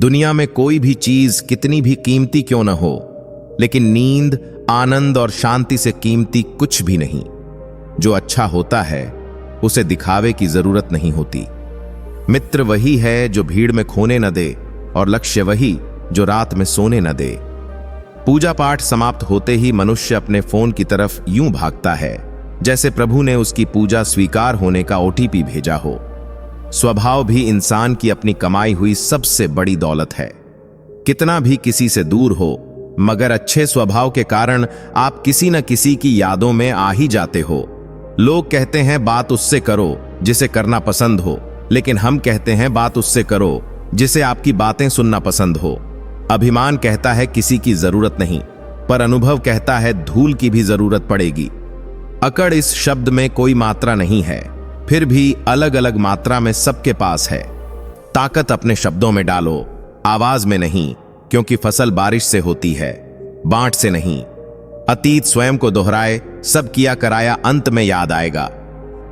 दुनिया में कोई भी चीज कितनी भी कीमती क्यों न हो, लेकिन नींद, आनंद और शांति से कीमती कुछ भी नहीं। जो अच्छा होता है उसे दिखावे की जरूरत नहीं होती। मित्र वही है जो भीड़ में खोने न दे, और लक्ष्य वही जो रात में सोने न दे। पूजा पाठ समाप्त होते ही मनुष्य अपने फोन की तरफ यूं भागता है जैसे प्रभु ने उसकी पूजा स्वीकार होने का ओटीपी भेजा हो। स्वभाव भी इंसान की अपनी कमाई हुई सबसे बड़ी दौलत है। कितना भी किसी से दूर हो, मगर अच्छे स्वभाव के कारण आप किसी न किसी की यादों में आ ही जाते हो। लोग कहते हैं बात उससे करो जिसे करना पसंद हो, लेकिन हम कहते हैं बात उससे करो जिसे आपकी बातें सुनना पसंद हो। अभिमान कहता है किसी की जरूरत नहीं, पर अनुभव कहता है धूल की भी जरूरत पड़ेगी। अकड़ इस शब्द में कोई मात्रा नहीं है, फिर भी अलग अलग मात्रा में सबके पास है। ताकत अपने शब्दों में डालो, आवाज में नहीं, क्योंकि फसल बारिश से होती है, बांट से नहीं। अतीत स्वयं को दोहराए, सब किया कराया अंत में याद आएगा।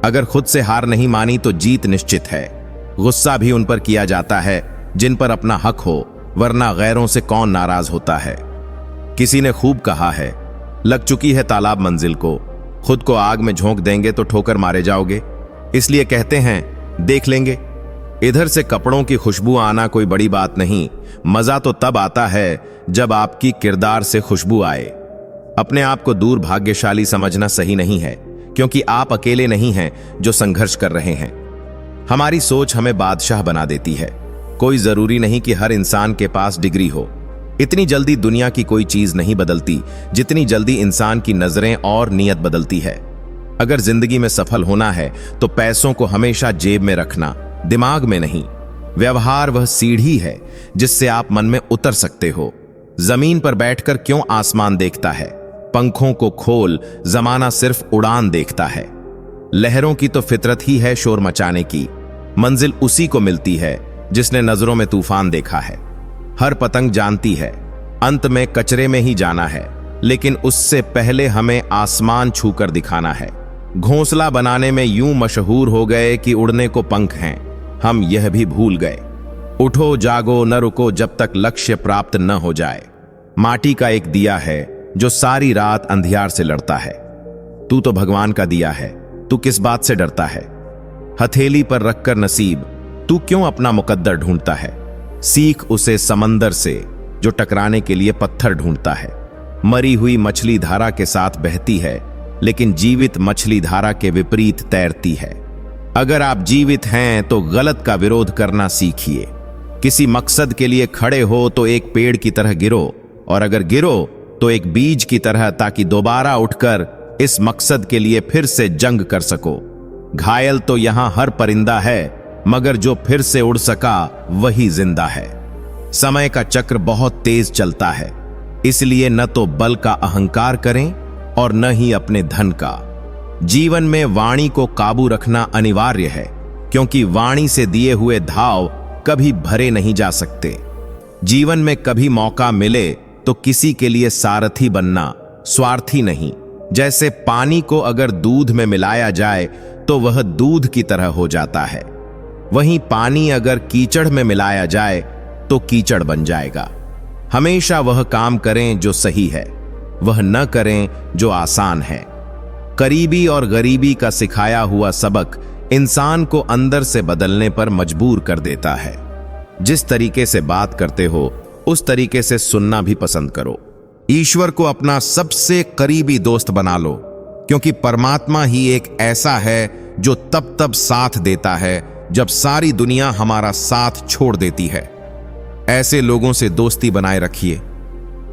अगर खुद से हार नहीं मानी तो जीत निश्चित है। गुस्सा भी उन पर किया जाता है जिन पर अपना हक हो, वरना गैरों से कौन नाराज होता है। किसी ने खूब कहा है, लग चुकी है तालाब मंजिल को, खुद को आग में झोंक देंगे तो ठोकर मारे जाओगे, इसलिए कहते हैं देख लेंगे। इधर से कपड़ों की खुशबू आना कोई बड़ी बात नहीं, मजा तो तब आता है जब आपकी किरदार से खुशबू आए। अपने आप को दूर भाग्यशाली समझना सही नहीं है, क्योंकि आप अकेले नहीं हैं जो संघर्ष कर रहे हैं। हमारी सोच हमें बादशाह बना देती है। कोई जरूरी नहीं कि हर इंसान के पास डिग्री हो। इतनी जल्दी दुनिया की कोई चीज नहीं बदलती जितनी जल्दी इंसान की नजरें और नियत बदलती है। अगर जिंदगी में सफल होना है तो पैसों को हमेशा जेब में रखना, दिमाग में नहीं। व्यवहार वह सीढ़ी है जिससे आप मन में उतर सकते हो। जमीन पर बैठकर क्यों आसमान देखता है? पंखों को खोल, जमाना सिर्फ उड़ान देखता है। लहरों की तो फितरत ही है शोर मचाने की, मंजिल उसी को मिलती है जिसने नजरों में तूफान देखा है। हर पतंग जानती है अंत में कचरे में ही जाना है, लेकिन उससे पहले हमें आसमान छूकर दिखाना है। घोंसला बनाने में यूं मशहूर हो गए कि उड़ने को पंख हैं, हम यह भी भूल गए। उठो जागो न रुको जब तक लक्ष्य प्राप्त न हो जाए। माटी का एक दिया है जो सारी रात अंधियार से लड़ता है। तू तो भगवान का दिया है, तू किस बात से डरता है? हथेली पर रखकर नसीब तू क्यों अपना मुकद्दर ढूंढता है? सीख उसे समंदर से जो टकराने के लिए पत्थर ढूंढता है। मरी हुई मछली धारा के साथ बहती है, लेकिन जीवित मछली धारा के विपरीत तैरती है। अगर आप जीवित हैं तो गलत का विरोध करना सीखिए। किसी मकसद के लिए खड़े हो तो एक पेड़ की तरह गिरो, और अगर गिरो तो एक बीज की तरह, ताकि दोबारा उठकर इस मकसद के लिए फिर से जंग कर सको। घायल तो यहां हर परिंदा है, मगर जो फिर से उड़ सका वही जिंदा है। समय का चक्र बहुत तेज चलता है, इसलिए न तो बल का अहंकार करें और न ही अपने धन का। जीवन में वाणी को काबू रखना अनिवार्य है, क्योंकि वाणी से दिए हुए धाव कभी भरे नहीं जा सकते। जीवन में कभी मौका मिले तो किसी के लिए सारथी बनना, स्वार्थी नहीं। जैसे पानी को अगर दूध में मिलाया जाए तो वह दूध की तरह हो जाता है, वहीं पानी अगर कीचड़ में मिलाया जाए तो कीचड़ बन जाएगा। हमेशा वह काम करें जो सही है, वह न करें जो आसान है। करीबी और गरीबी का सिखाया हुआ सबक इंसान को अंदर से बदलने पर मजबूर कर देता है। जिस तरीके से बात करते हो उस तरीके से सुनना भी पसंद करो। ईश्वर को अपना सबसे करीबी दोस्त बना लो, क्योंकि परमात्मा ही एक ऐसा है जो तब तब साथ देता है जब सारी दुनिया हमारा साथ छोड़ देती है। ऐसे लोगों से दोस्ती बनाए रखिए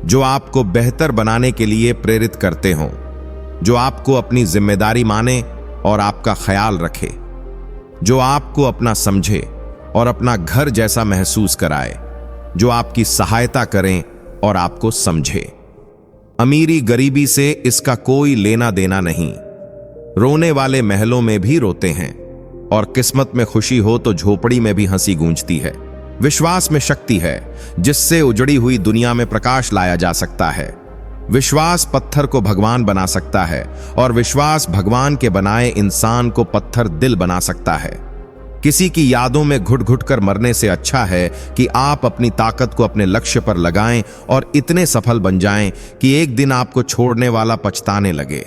जो आपको बेहतर बनाने के लिए प्रेरित करते हों, जो आपको अपनी जिम्मेदारी माने और आपका ख्याल रखे, जो आपको अपना समझे और अपना घर जैसा महसूस कराए, जो आपकी सहायता करें और आपको समझे। अमीरी गरीबी से इसका कोई लेना देना नहीं। रोने वाले महलों में भी रोते हैं, और किस्मत में खुशी हो तो झोपड़ी में भी हंसी गूंजती है। विश्वास में शक्ति है जिससे उजड़ी हुई दुनिया में प्रकाश लाया जा सकता है। विश्वास पत्थर को भगवान बना सकता है, और विश्वास भगवान के बनाए इंसान को पत्थर दिल बना सकता है। किसी की यादों में घुट घुट कर मरने से अच्छा है कि आप अपनी ताकत को अपने लक्ष्य पर लगाएं और इतने सफल बन जाएं कि एक दिन आपको छोड़ने वाला पछताने लगे।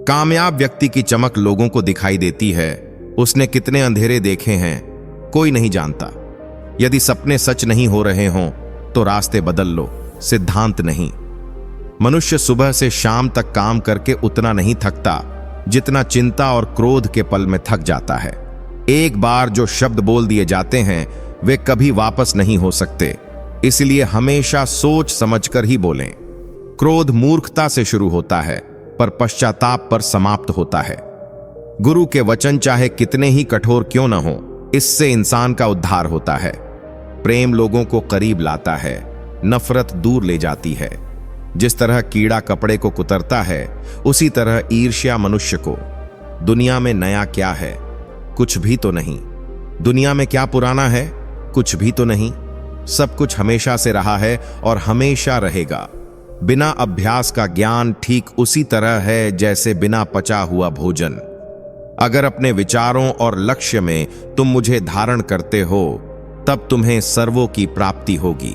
कामयाब व्यक्ति की चमक लोगों को दिखाई देती है। उसने कितने अंधेरे देखे हैं कोई नहीं जानता। यदि सपने सच नहीं हो रहे हों तो रास्ते बदल लो, सिद्धांत नहीं। मनुष्य सुबह से शाम तक काम करके उतना नहीं थकता जितना चिंता और क्रोध के पल में थक जाता है। एक बार जो शब्द बोल दिए जाते हैं वे कभी वापस नहीं हो सकते, इसलिए हमेशा सोच समझकर ही बोलें। क्रोध मूर्खता से शुरू होता है पर पश्चाताप पर समाप्त होता है। गुरु के वचन चाहे कितने ही कठोर क्यों न हो, इससे इंसान का उद्धार होता है। प्रेम लोगों को करीब लाता है, नफरत दूर ले जाती है। जिस तरह कीड़ा कपड़े को कुतरता है, उसी तरह ईर्ष्या मनुष्य को। दुनिया में नया क्या है? कुछ भी तो नहीं। दुनिया में क्या पुराना है? कुछ भी तो नहीं। सब कुछ हमेशा से रहा है और हमेशा रहेगा। बिना अभ्यास का ज्ञान ठीक उसी तरह है जैसे बिना पचा हुआ भोजन। अगर अपने विचारों और लक्ष्य में तुम मुझे धारण करते हो तब तुम्हें सर्वों की प्राप्ति होगी।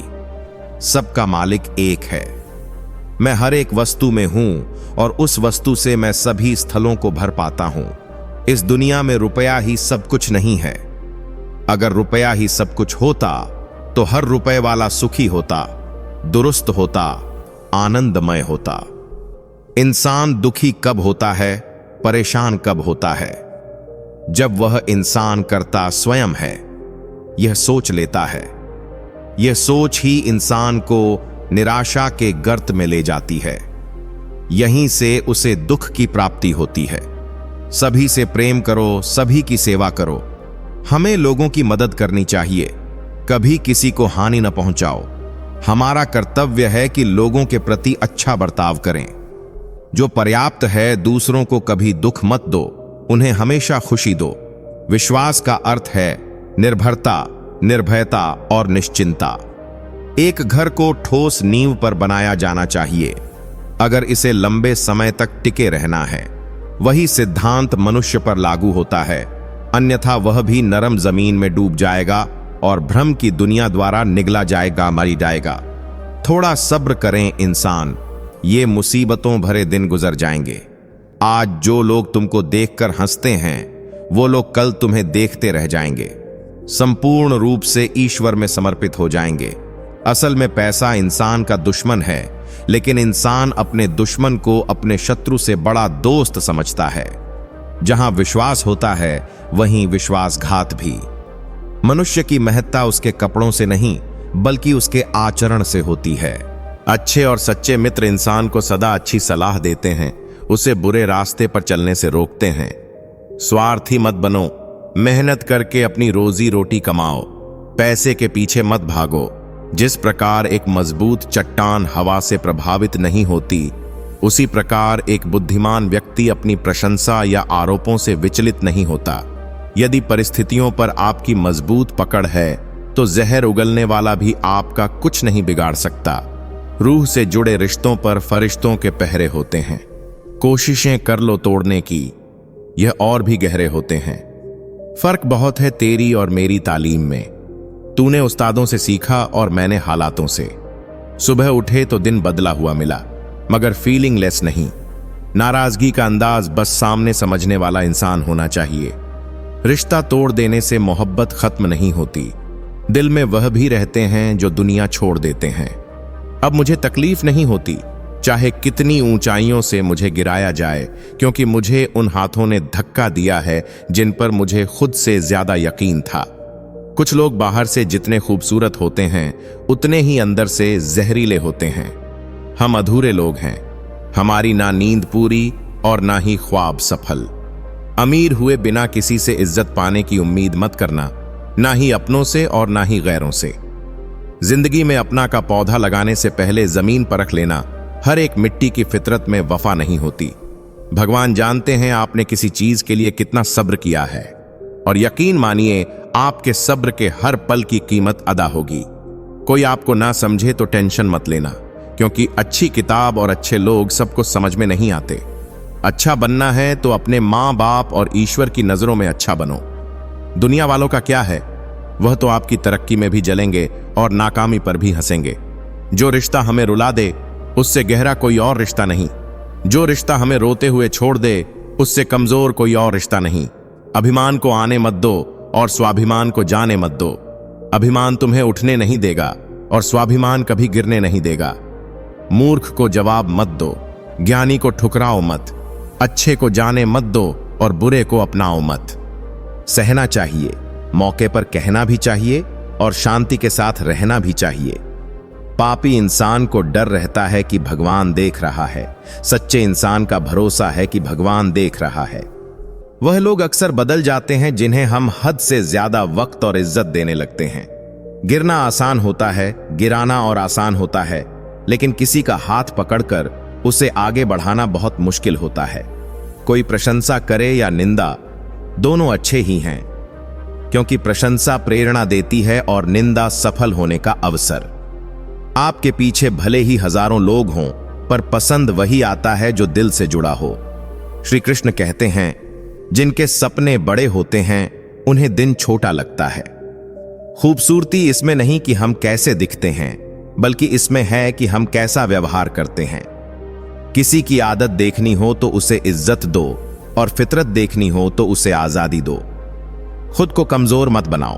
सबका मालिक एक है। मैं हर एक वस्तु में हूं और उस वस्तु से मैं सभी स्थलों को भर पाता हूं। इस दुनिया में रुपया ही सब कुछ नहीं है। अगर रुपया ही सब कुछ होता तो हर रुपए वाला सुखी होता, दुरुस्त होता, आनंदमय होता। इंसान दुखी कब होता है, परेशान कब होता है? जब वह इंसान करता स्वयं है। यह सोच लेता है। यह सोच ही इंसान को निराशा के गर्त में ले जाती है। यहीं से उसे दुख की प्राप्ति होती है। सभी से प्रेम करो, सभी की सेवा करो। हमें लोगों की मदद करनी चाहिए, कभी किसी को हानि न पहुंचाओ। हमारा कर्तव्य है कि लोगों के प्रति अच्छा बर्ताव करें। जो पर्याप्त है, दूसरों को कभी दुख मत दो, उन्हें हमेशा खुशी दो। विश्वास का अर्थ है निर्भरता, निर्भयता और निश्चिंता। एक घर को ठोस नींव पर बनाया जाना चाहिए अगर इसे लंबे समय तक टिके रहना है। वही सिद्धांत मनुष्य पर लागू होता है, अन्यथा वह भी नरम जमीन में डूब जाएगा और भ्रम की दुनिया द्वारा निगला जाएगा, मरी जाएगा। थोड़ा सब्र करें इंसान, ये मुसीबतों भरे दिन गुजर जाएंगे। आज जो लोग तुमको देखकर हंसते हैं वो लोग कल तुम्हें देखते रह जाएंगे। संपूर्ण रूप से ईश्वर में समर्पित हो जाएंगे। असल में पैसा इंसान का दुश्मन है, लेकिन इंसान अपने दुश्मन को अपने शत्रु से बड़ा दोस्त समझता है। जहां विश्वास होता है वहीं विश्वासघात भी। मनुष्य की महत्ता उसके कपड़ों से नहीं बल्कि उसके आचरण से होती है। अच्छे और सच्चे मित्र इंसान को सदा अच्छी सलाह देते हैं, उसे बुरे रास्ते पर चलने से रोकते हैं। स्वार्थी मत बनो, मेहनत करके अपनी रोजी रोटी कमाओ, पैसे के पीछे मत भागो। जिस प्रकार एक मजबूत चट्टान हवा से प्रभावित नहीं होती, उसी प्रकार एक बुद्धिमान व्यक्ति अपनी प्रशंसा या आरोपों से विचलित नहीं होता। यदि परिस्थितियों पर आपकी मजबूत पकड़ है तो जहर उगलने वाला भी आपका कुछ नहीं बिगाड़ सकता। रूह से जुड़े रिश्तों पर फरिश्तों के पहरे होते हैं। कोशिशें कर लो तोड़ने की, यह और भी गहरे होते हैं। फर्क बहुत है तेरी और मेरी तालीम में। तूने उस्तादों से सीखा और मैंने हालातों से। सुबह उठे तो दिन बदला हुआ मिला, मगर फीलिंग लेस नहीं। नाराजगी का अंदाज बस सामने समझने वाला इंसान होना चाहिए। रिश्ता तोड़ देने से मोहब्बत खत्म नहीं होती, दिल में वह भी रहते हैं जो दुनिया छोड़ देते हैं। अब मुझे तकलीफ नहीं होती चाहे कितनी ऊंचाइयों से मुझे गिराया जाए, क्योंकि मुझे उन हाथों ने धक्का दिया है जिन पर मुझे खुद से ज्यादा यकीन था। कुछ लोग बाहर से जितने खूबसूरत होते हैं उतने ही अंदर से जहरीले होते हैं। हम अधूरे लोग हैं, हमारी ना नींद पूरी और ना ही ख्वाब सफल। अमीर हुए बिना किसी से इज्जत पाने की उम्मीद मत करना, ना ही अपनों से और ना ही गैरों से। जिंदगी में अपना का पौधा लगाने से पहले जमीन परख लेना। हर एक मिट्टी की फितरत में वफा नहीं होती। भगवान जानते हैं आपने किसी चीज के लिए कितना सब्र किया है, और यकीन मानिए आपके सब्र के हर पल की कीमत अदा होगी। कोई आपको ना समझे तो टेंशन मत लेना, क्योंकि अच्छी किताब और अच्छे लोग सबको समझ में नहीं आते। अच्छा बनना है तो अपने माँ बाप और ईश्वर की नजरों में अच्छा बनो। दुनिया वालों का क्या है, वह तो आपकी तरक्की में भी जलेंगे और नाकामी पर भी हंसेंगे। जो रिश्ता हमें रुला दे उससे गहरा कोई और रिश्ता नहीं। जो रिश्ता हमें रोते हुए छोड़ दे उससे कमजोर कोई और रिश्ता नहीं। अभिमान को आने मत दो और स्वाभिमान को जाने मत दो। अभिमान तुम्हें उठने नहीं देगा और स्वाभिमान कभी गिरने नहीं देगा। मूर्ख को जवाब मत दो, ज्ञानी को ठुकराओ मत। अच्छे को जाने मत दो और बुरे को अपनाओ मत। सहना चाहिए, मौके पर कहना भी चाहिए और शांति के साथ रहना भी चाहिए। पापी इंसान को डर रहता है कि भगवान देख रहा है, सच्चे इंसान का भरोसा है कि भगवान देख रहा है। वह लोग अक्सर बदल जाते हैं जिन्हें हम हद से ज्यादा वक्त और इज्जत देने लगते हैं। गिरना आसान होता है, गिराना और आसान होता है, लेकिन किसी का हाथ पकड़कर उसे आगे बढ़ाना बहुत मुश्किल होता है। कोई प्रशंसा करे या निंदा, दोनों अच्छे ही हैं, क्योंकि प्रशंसा प्रेरणा देती है और निंदा सफल होने का अवसर। आपके पीछे भले ही हजारों लोग हों, पर पसंद वही आता है जो दिल से जुड़ा हो। श्री कृष्ण कहते हैं, जिनके सपने बड़े होते हैं उन्हें दिन छोटा लगता है। खूबसूरती इसमें नहीं कि हम कैसे दिखते हैं, बल्कि इसमें है कि हम कैसा व्यवहार करते हैं। किसी की आदत देखनी हो तो उसे इज्जत दो और फितरत देखनी हो तो उसे आजादी दो। खुद को कमजोर मत बनाओ।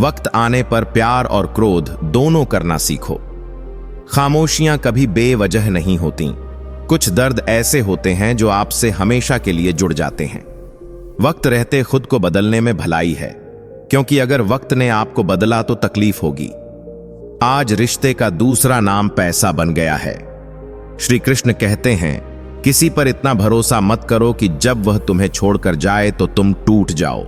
वक्त आने पर प्यार और क्रोध दोनों करना सीखो। खामोशियां कभी बेवजह नहीं होती। कुछ दर्द ऐसे होते हैं जो आपसे हमेशा के लिए जुड़ जाते हैं। वक्त रहते खुद को बदलने में भलाई है, क्योंकि अगर वक्त ने आपको बदला तो तकलीफ होगी। आज रिश्ते का दूसरा नाम पैसा बन गया है। श्री कृष्ण कहते हैं, किसी पर इतना भरोसा मत करो कि जब वह तुम्हें छोड़कर जाए तो तुम टूट जाओ।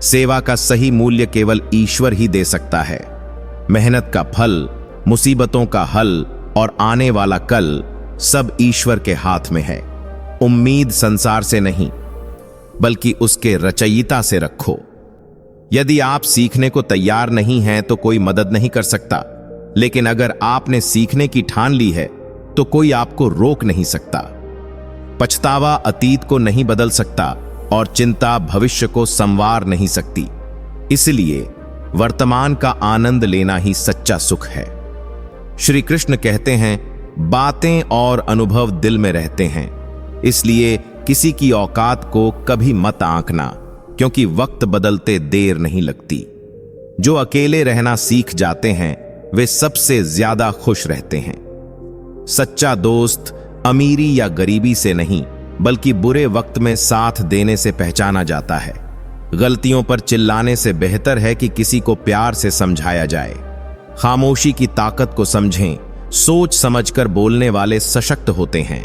सेवा का सही मूल्य केवल ईश्वर ही दे सकता है। मेहनत का फल, मुसीबतों का हल और आने वाला कल सब ईश्वर के हाथ में है। उम्मीद संसार से नहीं, बल्कि उसके रचयिता से रखो। यदि आप सीखने को तैयार नहीं हैं तो कोई मदद नहीं कर सकता, लेकिन अगर आपने सीखने की ठान ली है तो कोई आपको रोक नहीं सकता। पछतावा अतीत को नहीं बदल सकता और चिंता भविष्य को संवार नहीं सकती। इसलिए वर्तमान का आनंद लेना ही सच्चा सुख है। श्री कृष्ण कहते हैं, बातें और अनुभव दिल में रहते हैं, इसलिए किसी की औकात को कभी मत आंकना, क्योंकि वक्त बदलते देर नहीं लगती। जो अकेले रहना सीख जाते हैं वे सबसे ज्यादा खुश रहते हैं। सच्चा दोस्त अमीरी या गरीबी से नहीं, बल्कि बुरे वक्त में साथ देने से पहचाना जाता है। गलतियों पर चिल्लाने से बेहतर है कि किसी को प्यार से समझाया जाए। खामोशी की ताकत को समझें। सोच समझकर बोलने वाले सशक्त होते हैं।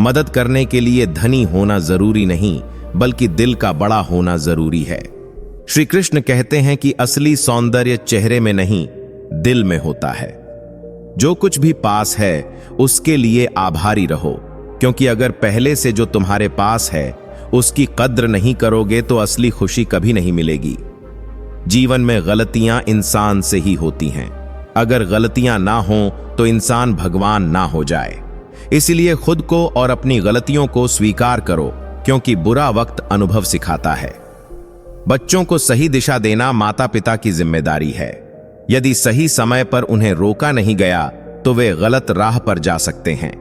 मदद करने के लिए धनी होना जरूरी नहीं, बल्कि दिल का बड़ा होना जरूरी है। श्री कृष्ण कहते हैं कि असली सौंदर्य चेहरे में नहीं, दिल में होता है। जो कुछ भी पास है उसके लिए आभारी रहो, क्योंकि अगर पहले से जो तुम्हारे पास है उसकी कद्र नहीं करोगे तो असली खुशी कभी नहीं मिलेगी। जीवन में गलतियां इंसान से ही होती हैं। अगर गलतियां ना हो तो इंसान भगवान ना हो जाए। इसलिए खुद को और अपनी गलतियों को स्वीकार करो, क्योंकि बुरा वक्त अनुभव सिखाता है। बच्चों को सही दिशा देना माता पिता की जिम्मेदारी है। यदि सही समय पर उन्हें रोका नहीं गया तो वे गलत राह पर जा सकते हैं।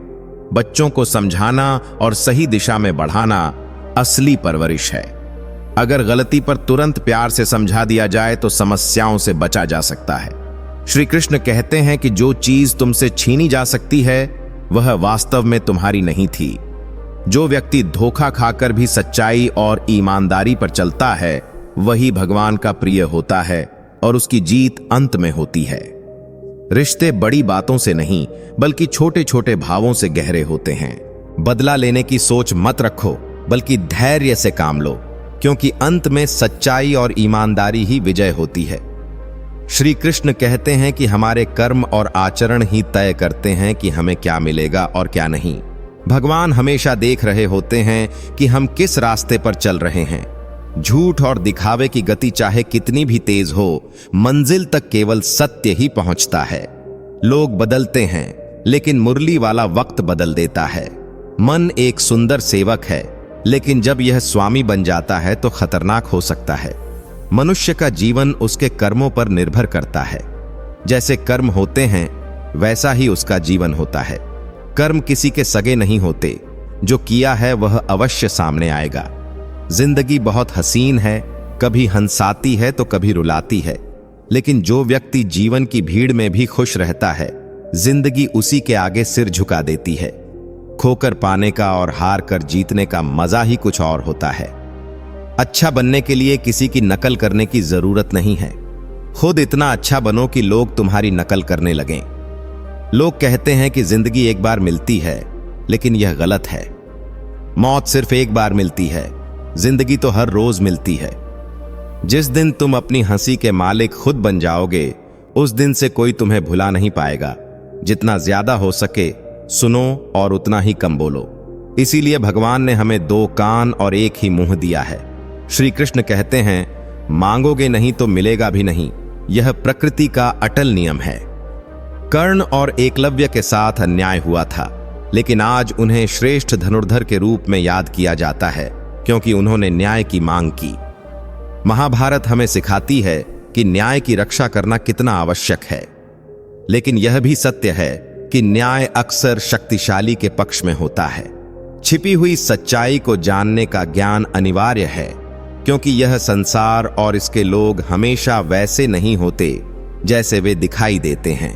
बच्चों को समझाना और सही दिशा में बढ़ाना असली परवरिश है। अगर गलती पर तुरंत प्यार से समझा दिया जाए तो समस्याओं से बचा जा सकता है। श्री कृष्ण कहते हैं कि जो चीज तुमसे छीनी जा सकती है वह वास्तव में तुम्हारी नहीं थी। जो व्यक्ति धोखा खाकर भी सच्चाई और ईमानदारी पर चलता है वही भगवान का प्रिय होता है और उसकी जीत अंत में होती है। रिश्ते बड़ी बातों से नहीं, बल्कि छोटे छोटे भावों से गहरे होते हैं। बदला लेने की सोच मत रखो, बल्कि धैर्य से काम लो, क्योंकि अंत में सच्चाई और ईमानदारी ही विजय होती है। श्री कृष्ण कहते हैं कि हमारे कर्म और आचरण ही तय करते हैं कि हमें क्या मिलेगा और क्या नहीं। भगवान हमेशा देख रहे होते हैं कि हम किस रास्ते पर चल रहे हैं। झूठ और दिखावे की गति चाहे कितनी भी तेज हो, मंजिल तक केवल सत्य ही पहुंचता है। लोग बदलते हैं, लेकिन मुरली वाला वक्त बदल देता है। मन एक सुंदर सेवक है, लेकिन जब यह स्वामी बन जाता है तो खतरनाक हो सकता है। मनुष्य का जीवन उसके कर्मों पर निर्भर करता है। जैसे कर्म होते हैं वैसा ही उसका जीवन होता है। कर्म किसी के सगे नहीं होते, जो किया है वह अवश्य सामने आएगा। जिंदगी बहुत हसीन है, कभी हंसाती है तो कभी रुलाती है, लेकिन जो व्यक्ति जीवन की भीड़ में भी खुश रहता है, जिंदगी उसी के आगे सिर झुका देती है। खोकर पाने का और हार कर जीतने का मजा ही कुछ और होता है। अच्छा बनने के लिए किसी की नकल करने की जरूरत नहीं है। खुद इतना अच्छा बनो कि लोग तुम्हारी नकल करने लगें। लोग कहते हैं कि जिंदगी एक बार मिलती है, लेकिन यह गलत है। मौत सिर्फ एक बार मिलती है, जिंदगी तो हर रोज मिलती है। जिस दिन तुम अपनी हंसी के मालिक खुद बन जाओगे, उस दिन से कोई तुम्हें भुला नहीं पाएगा। जितना ज्यादा हो सके सुनो और उतना ही कम बोलो। इसीलिए भगवान ने हमें 2 कान और 1 ही मुंह दिया है। श्री कृष्ण कहते हैं, मांगोगे नहीं तो मिलेगा भी नहीं। यह प्रकृति का अटल नियम है। कर्ण और एकलव्य के साथ अन्याय हुआ था, लेकिन आज उन्हें श्रेष्ठ धनुर्धर के रूप में याद किया जाता है, क्योंकि उन्होंने न्याय की मांग की। महाभारत हमें सिखाती है कि न्याय की रक्षा करना कितना आवश्यक है, लेकिन यह भी सत्य है कि न्याय अक्सर शक्तिशाली के पक्ष में होता है। छिपी हुई सच्चाई को जानने का ज्ञान अनिवार्य है, क्योंकि यह संसार और इसके लोग हमेशा वैसे नहीं होते जैसे वे दिखाई देते हैं।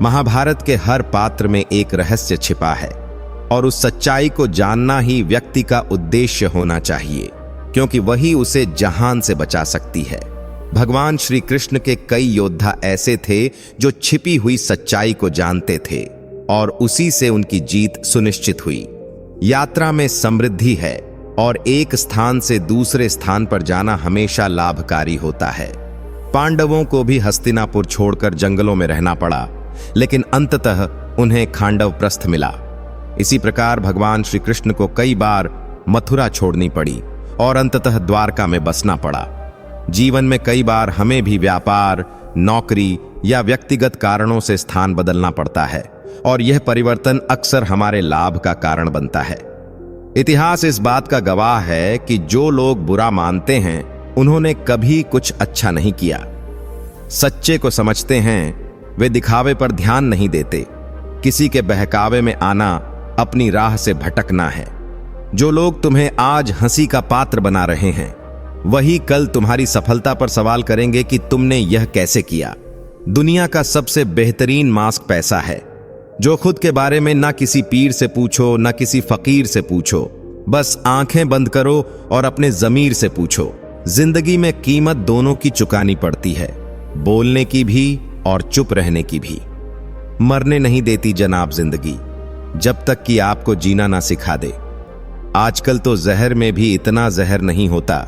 महाभारत के हर पात्र में एक रहस्य छिपा है, और उस सच्चाई को जानना ही व्यक्ति का उद्देश्य होना चाहिए, क्योंकि वही उसे जहान से बचा सकती है। भगवान श्री कृष्ण के कई योद्धा ऐसे थे जो छिपी हुई सच्चाई को जानते थे, और उसी से उनकी जीत सुनिश्चित हुई। यात्रा में समृद्धि है, और एक स्थान से दूसरे स्थान पर जाना हमेशा लाभकारी होता है। पांडवों को भी हस्तिनापुर छोड़कर जंगलों में रहना पड़ा, लेकिन अंततः उन्हें खांडव प्रस्थ मिला। इसी प्रकार भगवान श्री कृष्ण को कई बार मथुरा छोड़नी पड़ी और अंततः द्वारका में बसना पड़ा। जीवन में कई बार हमें भी व्यापार, नौकरी या व्यक्तिगत कारणों से स्थान बदलना पड़ता है, और यह परिवर्तन अक्सर हमारे लाभ का कारण बनता है। इतिहास इस बात का गवाह है कि जो लोग बुरा मानते हैं, उन्होंने कभी कुछ अच्छा नहीं किया। सच्चे को समझते हैं, वे दिखावे पर ध्यान नहीं देते। किसी के बहकावे में आना अपनी राह से भटकना है। जो लोग तुम्हें आज हंसी का पात्र बना रहे हैं, वही कल तुम्हारी सफलता पर सवाल करेंगे कि तुमने यह कैसे किया। दुनिया का सबसे बेहतरीन मास्क पैसा है। जो खुद के बारे में ना किसी पीर से पूछो, ना किसी फकीर से पूछो, बस आंखें बंद करो और अपने जमीर से पूछो। जिंदगी में कीमत दोनों की चुकानी पड़ती है, बोलने की भी और चुप रहने की भी। मरने नहीं देती जनाब जिंदगी, जब तक कि आपको जीना ना सिखा दे। आजकल तो जहर में भी इतना जहर नहीं होता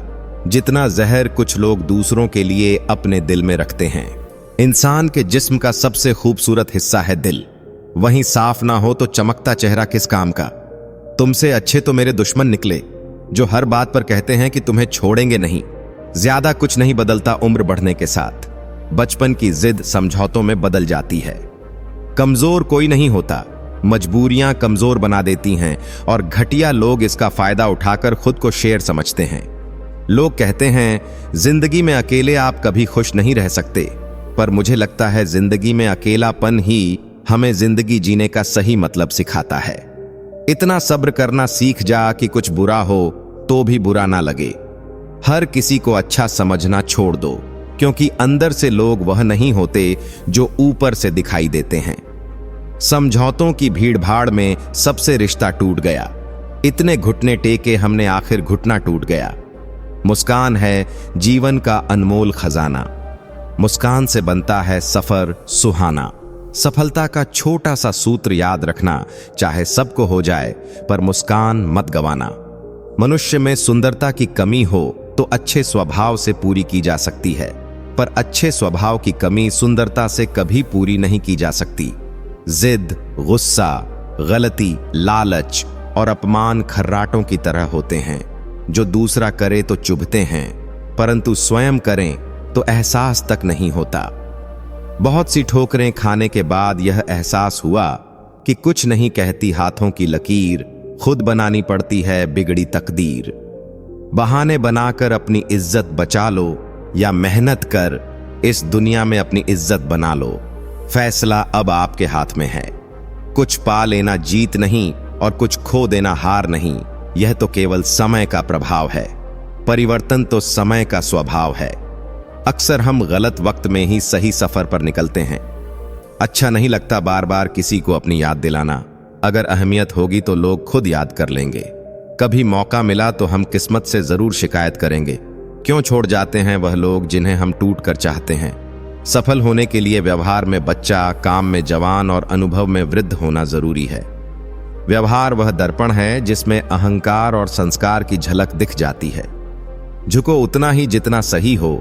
जितना जहर कुछ लोग दूसरों के लिए अपने दिल में रखते हैं। इंसान के जिस्म का सबसे खूबसूरत हिस्सा है दिल। वहीं साफ ना हो तो चमकता चेहरा किस काम का। तुमसे अच्छे तो मेरे दुश्मन निकले, जो हर बात पर कहते हैं कि तुम्हें छोड़ेंगे नहीं। ज्यादा कुछ नहीं बदलता उम्र बढ़ने के साथ। बचपन की जिद समझौतों में बदल जाती है। कमजोर कोई नहीं होता, मजबूरियां कमजोर बना देती हैं, और घटिया लोग इसका फायदा उठाकर खुद को शेर समझते हैं। लोग कहते हैं जिंदगी में अकेले आप कभी खुश नहीं रह सकते, पर मुझे लगता है जिंदगी में अकेलापन ही हमें जिंदगी जीने का सही मतलब सिखाता है। इतना सब्र करना सीख जा कि कुछ बुरा हो तो भी बुरा ना लगे। हर किसी को अच्छा समझना छोड़ दो, क्योंकि अंदर से लोग वह नहीं होते जो ऊपर से दिखाई देते हैं। समझौतों की भीड़भाड़ में सबसे रिश्ता टूट गया। इतने घुटने टेके हमने आखिर घुटना टूट गया। मुस्कान है जीवन का अनमोल खजाना। मुस्कान से बनता है सफर सुहाना। सफलता का छोटा सा सूत्र याद रखना, चाहे सबको हो जाए पर मुस्कान मत गवाना। मनुष्य में सुंदरता की कमी हो तो अच्छे स्वभाव से पूरी की जा सकती है, पर अच्छे स्वभाव की कमी सुंदरता से कभी पूरी नहीं की जा सकती। जिद, गुस्सा, गलती, लालच और अपमान खर्राटों की तरह होते हैं, जो दूसरा करे तो चुभते हैं, परंतु स्वयं करें तो एहसास तक नहीं होता। बहुत सी ठोकरें खाने के बाद यह एहसास हुआ कि कुछ नहीं कहती हाथों की लकीर, खुद बनानी पड़ती है बिगड़ी तकदीर। बहाने बनाकर अपनी इज्जत बचा लो, या मेहनत कर इस दुनिया में अपनी इज्जत बना लो। फैसला अब आपके हाथ में है। कुछ पा लेना जीत नहीं और कुछ खो देना हार नहीं, यह तो केवल समय का प्रभाव है। परिवर्तन तो समय का स्वभाव है। अक्सर हम गलत वक्त में ही सही सफर पर निकलते हैं। अच्छा नहीं लगता बार बार किसी को अपनी याद दिलाना। अगर अहमियत होगी तो लोग खुद याद कर लेंगे। कभी मौका मिला तो हम किस्मत से जरूर शिकायत करेंगे। क्यों छोड़ जाते हैं वह लोग जिन्हें हम टूट कर चाहते हैं। सफल होने के लिए व्यवहार में बच्चा, काम में जवान और अनुभव में वृद्ध होना जरूरी है। व्यवहार वह दर्पण है जिसमें अहंकार और संस्कार की झलक दिख जाती है। झुको उतना ही जितना सही हो।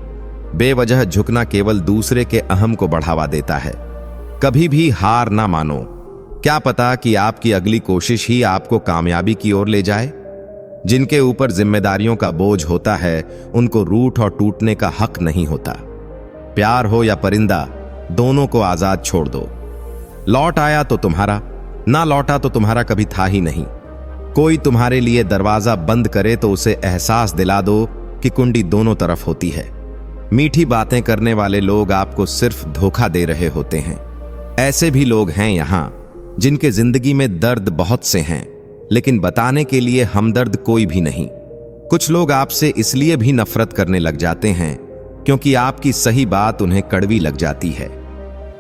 बेवजह झुकना केवल दूसरे के अहम को बढ़ावा देता है। कभी भी हार ना मानो। क्या पता कि आपकी अगली कोशिश ही आपको कामयाबी की ओर ले जाए। जिनके ऊपर जिम्मेदारियों का बोझ होता है उनको रूठ और टूटने का हक नहीं होता। प्यार हो या परिंदा, दोनों को आजाद छोड़ दो। लौट आया तो तुम्हारा, ना लौटा तो तुम्हारा कभी था ही नहीं। कोई तुम्हारे लिए दरवाजा बंद करे तो उसे एहसास दिला दो कि कुंडी दोनों तरफ होती है। मीठी बातें करने वाले लोग आपको सिर्फ धोखा दे रहे होते हैं। ऐसे भी लोग हैं यहां जिनके जिंदगी में दर्द बहुत से हैं, लेकिन बताने के लिए हमदर्द कोई भी नहीं। कुछ लोग आपसे इसलिए भी नफरत करने लग जाते हैं क्योंकि आपकी सही बात उन्हें कड़वी लग जाती है।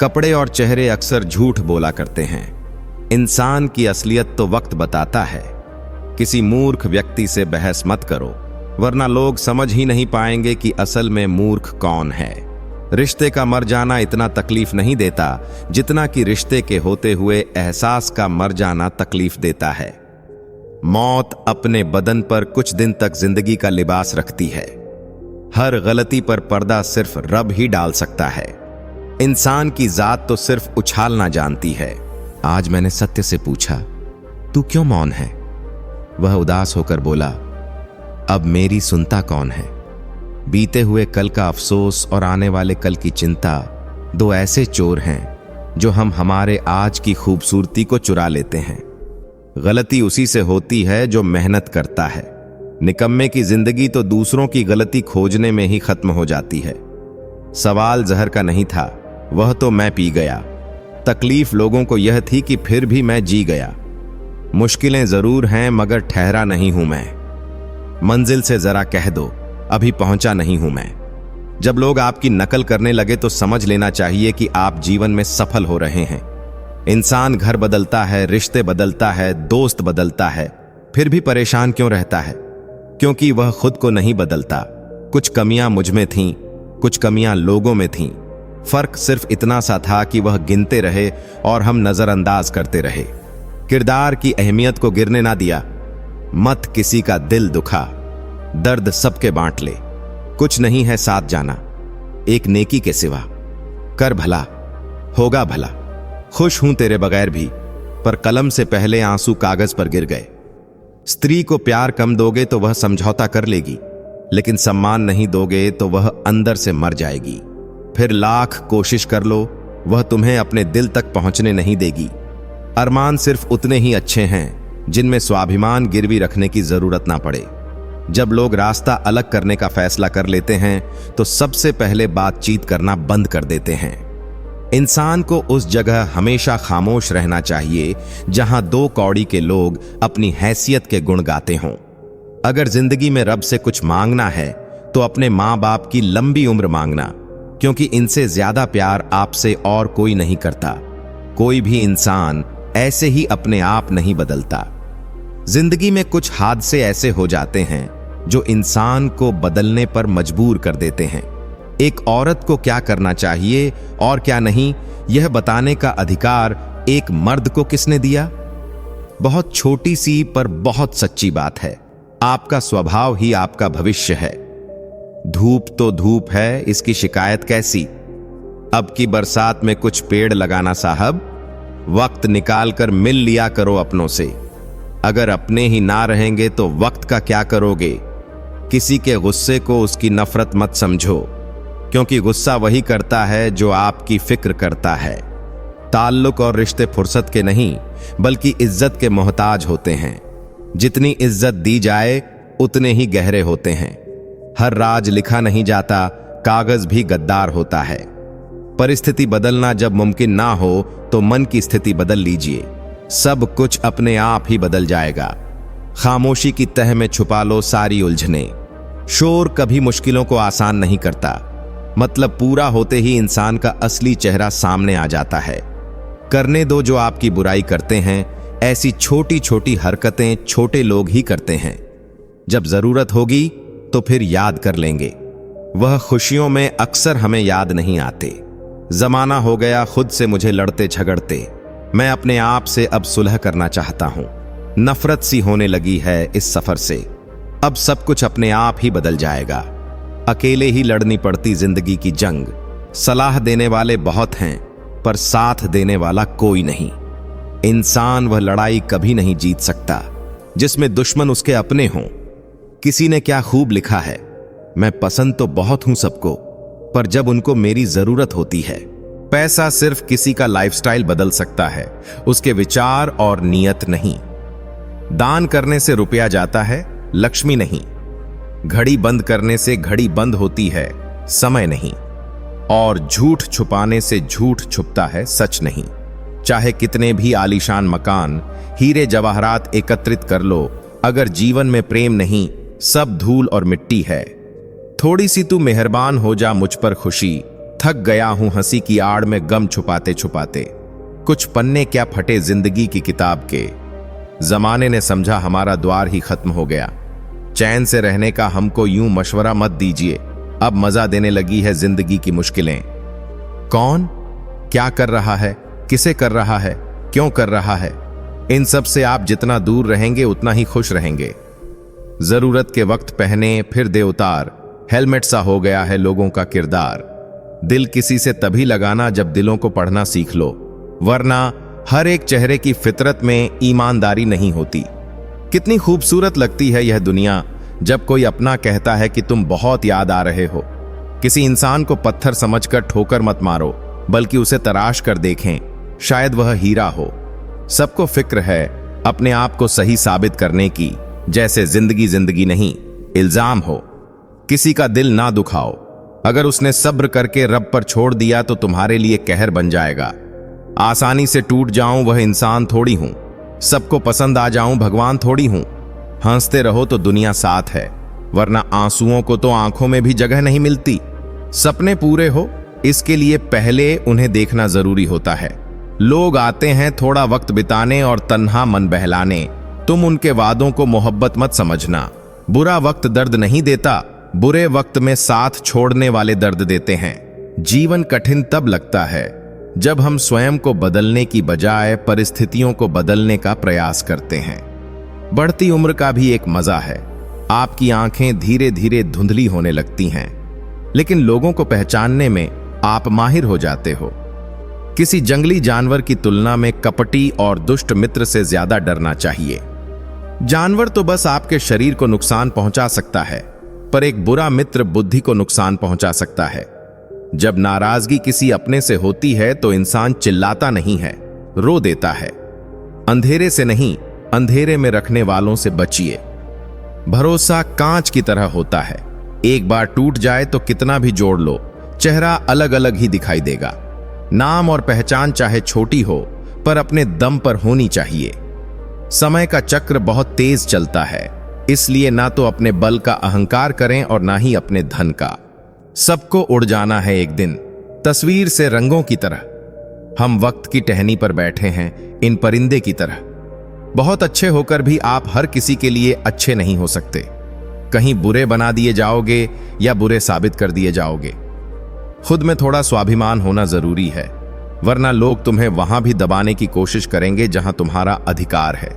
कपड़े और चेहरे अक्सर झूठ बोला करते हैं। इंसान की असलियत तो वक्त बताता है। किसी मूर्ख व्यक्ति से बहस मत करो, वरना लोग समझ ही नहीं पाएंगे कि असल में मूर्ख कौन है। रिश्ते का मर जाना इतना तकलीफ नहीं देता जितना कि रिश्ते के होते हुए एहसास का मर जाना तकलीफ देता है। मौत अपने बदन पर कुछ दिन तक जिंदगी का लिबास रखती है। हर गलती पर पर्दा सिर्फ रब ही डाल सकता है। इंसान की जात तो सिर्फ उछालना जानती है। आज मैंने सत्य से पूछा, तू क्यों मौन है? वह उदास होकर बोला, अब मेरी सुनता कौन है? बीते हुए कल का अफसोस और आने वाले कल की चिंता दो ऐसे चोर हैं जो हमारे आज की खूबसूरती को चुरा लेते हैं। गलती उसी से होती है जो मेहनत करता है। निकम्मे की जिंदगी तो दूसरों की गलती खोजने में ही खत्म हो जाती है। सवाल जहर का नहीं था, वह तो मैं पी गया। तकलीफ लोगों को यह थी कि फिर भी मैं जी गया। मुश्किलें जरूर हैं मगर ठहरा नहीं हूं मैं। मंजिल से जरा कह दो, अभी पहुंचा नहीं हूं मैं। जब लोग आपकी नकल करने लगे तो समझ लेना चाहिए कि आप जीवन में सफल हो रहे हैं। इंसान घर बदलता है, रिश्ते बदलता है, दोस्त बदलता है, फिर भी परेशान क्यों रहता है? क्योंकि वह खुद को नहीं बदलता। कुछ कमियां मुझ में थीं, कुछ कमियां लोगों में थीं। फर्क सिर्फ इतना सा था कि वह गिनते रहे और हम नजरअंदाज करते रहे। किरदार की अहमियत को गिरने ना दिया। मत किसी का दिल दुखा, दर्द सबके बांट ले। कुछ नहीं है साथ जाना एक नेकी के सिवा। कर भला, होगा भला। खुश हूं तेरे बगैर भी, पर कलम से पहले आंसू कागज पर गिर गए। स्त्री को प्यार कम दोगे तो वह समझौता कर लेगी, लेकिन सम्मान नहीं दोगे तो वह अंदर से मर जाएगी। फिर लाख कोशिश कर लो, वह तुम्हें अपने दिल तक पहुंचने नहीं देगी। अरमान सिर्फ उतने ही अच्छे हैं जिनमें स्वाभिमान गिरवी रखने की जरूरत ना पड़े। जब लोग रास्ता अलग करने का फैसला कर लेते हैं तो सबसे पहले बातचीत करना बंद कर देते हैं। इंसान को उस जगह हमेशा खामोश रहना चाहिए जहां दो कौड़ी के लोग अपनी हैसियत के गुण गाते हों। अगर जिंदगी में रब से कुछ मांगना है तो अपने मां बाप की लंबी उम्र मांगना, क्योंकि इनसे ज्यादा प्यार आपसे और कोई नहीं करता। कोई भी इंसान ऐसे ही अपने आप नहीं बदलता। जिंदगी में कुछ हादसे ऐसे हो जाते हैं जो इंसान को बदलने पर मजबूर कर देते हैं। एक औरत को क्या करना चाहिए और क्या नहीं, यह बताने का अधिकार एक मर्द को किसने दिया? बहुत छोटी सी पर बहुत सच्ची बात है। आपका स्वभाव ही आपका भविष्य है। धूप तो धूप है, इसकी शिकायत कैसी? अब की बरसात में कुछ पेड़ लगाना साहब। वक्त निकाल कर मिल लिया करो अपनों से। अगर अपने ही ना रहेंगे तो वक्त का क्या करोगे? किसी के गुस्से को उसकी नफरत मत समझो, क्योंकि गुस्सा वही करता है जो आपकी फिक्र करता है। ताल्लुक और रिश्ते फुर्सत के नहीं बल्कि इज्जत के मोहताज होते हैं। जितनी इज्जत दी जाए उतने ही गहरे होते हैं। हर राज लिखा नहीं जाता, कागज भी गद्दार होता है। परिस्थिति बदलना जब मुमकिन ना हो तो मन की स्थिति बदल लीजिए, सब कुछ अपने आप ही बदल जाएगा। खामोशी की तह में छुपा लो सारी उलझने। शोर कभी मुश्किलों को आसान नहीं करता, मतलब पूरा होते ही इंसान का असली चेहरा सामने आ जाता है। करने दो जो आपकी बुराई करते हैं, ऐसी छोटी छोटी हरकतें छोटे लोग ही करते हैं। जब जरूरत होगी तो फिर याद कर लेंगे, वह खुशियों में अक्सर हमें याद नहीं आते। जमाना हो गया खुद से मुझे लड़ते झगड़ते, मैं अपने आप से अब सुलह करना चाहता हूं। नफरत सी होने लगी है इस सफर से, अब सब कुछ अपने आप ही बदल जाएगा। अकेले ही लड़नी पड़ती जिंदगी की जंग। सलाह देने वाले बहुत हैं पर साथ देने वाला कोई नहीं। इंसान वह लड़ाई कभी नहीं जीत सकता जिसमें दुश्मन उसके अपने हों। किसी ने क्या खूब लिखा है, मैं पसंद तो बहुत हूं सबको, पर जब उनको मेरी जरूरत होती है। पैसा सिर्फ किसी का लाइफस्टाइल बदल सकता है, उसके विचार और नियत नहीं। दान करने से रुपया जाता है, लक्ष्मी नहीं। घड़ी बंद करने से घड़ी बंद होती है, समय नहीं। और झूठ छुपाने से झूठ छुपता है, सच नहीं। चाहे कितने भी आलीशान मकान, हीरे जवाहरात एकत्रित कर लो, अगर जीवन में प्रेम नहीं, सब धूल और मिट्टी है। थोड़ी सी तू मेहरबान हो जा मुझ पर खुशी, थक गया हूं हंसी की आड़ में गम छुपाते छुपाते। कुछ पन्ने क्या फटे जिंदगी की किताब के, जमाने ने समझा हमारा द्वार ही खत्म हो गया। चैन से रहने का हमको यूं मशवरा मत दीजिए, अब मजा देने लगी है जिंदगी की मुश्किलें। कौन क्या कर रहा है, किसे कर रहा है, क्यों कर रहा है, इन सब से आप जितना दूर रहेंगे उतना ही खुश रहेंगे। जरूरत के वक्त पहने फिर दे उतार, हेलमेट सा हो गया है लोगों का किरदार। दिल किसी से तभी लगाना जब दिलों को पढ़ना सीख लो, वरना हर एक चेहरे की फितरत में ईमानदारी नहीं होती। कितनी खूबसूरत लगती है यह दुनिया जब कोई अपना कहता है कि तुम बहुत याद आ रहे हो। किसी इंसान को पत्थर समझकर ठोकर मत मारो, बल्कि उसे तराश कर देखें, शायद वह हीरा हो। सबको फिक्र है अपने आप को सही साबित करने की, जैसे जिंदगी जिंदगी नहीं इल्जाम हो। किसी का दिल ना दुखाओ, अगर उसने सब्र करके रब पर छोड़ दिया तो तुम्हारे लिए कहर बन जाएगा। आसानी से टूट जाऊं वह इंसान थोड़ी हूं, सबको पसंद आ जाऊं भगवान थोड़ी हूं। हंसते रहो तो दुनिया साथ है, वरना आंसुओं को तो आंखों में भी जगह नहीं मिलती। सपने पूरे हो इसके लिए पहले उन्हें देखना जरूरी होता है। लोग आते हैं थोड़ा वक्त बिताने और तन्हा मन बहलाने, तुम उनके वादों को मोहब्बत मत समझना। बुरा वक्त दर्द नहीं देता, बुरे वक्त में साथ छोड़ने वाले दर्द देते हैं। जीवन कठिन तब लगता है जब हम स्वयं को बदलने की बजाय परिस्थितियों को बदलने का प्रयास करते हैं। बढ़ती उम्र का भी एक मजा है, आपकी आंखें धीरे धीरे धुंधली होने लगती हैं, लेकिन लोगों को पहचानने में आप माहिर हो जाते हो। किसी जंगली जानवर की तुलना में कपटी और दुष्ट मित्र से ज्यादा डरना चाहिए। जानवर तो बस आपके शरीर को नुकसान पहुंचा सकता है, पर एक बुरा मित्र बुद्धि को नुकसान पहुंचा सकता है। जब नाराजगी किसी अपने से होती है तो इंसान चिल्लाता नहीं है, रो देता है। अंधेरे से नहीं, अंधेरे में रखने वालों से बचिए। भरोसा कांच की तरह होता है, एक बार टूट जाए तो कितना भी जोड़ लो, चेहरा अलग अलग ही दिखाई देगा। नाम और पहचान चाहे छोटी हो, पर अपने दम पर होनी चाहिए। समय का चक्र बहुत तेज चलता है, इसलिए ना तो अपने बल का अहंकार करें और ना ही अपने धन का। सबको उड़ जाना है एक दिन, तस्वीर से रंगों की तरह। हम वक्त की टहनी पर बैठे हैं इन परिंदे की तरह। बहुत अच्छे होकर भी आप हर किसी के लिए अच्छे नहीं हो सकते। कहीं बुरे बना दिए जाओगे या बुरे साबित कर दिए जाओगे। खुद में थोड़ा स्वाभिमान होना जरूरी है, वरना लोग तुम्हें वहां भी दबाने की कोशिश करेंगे जहां तुम्हारा अधिकार है।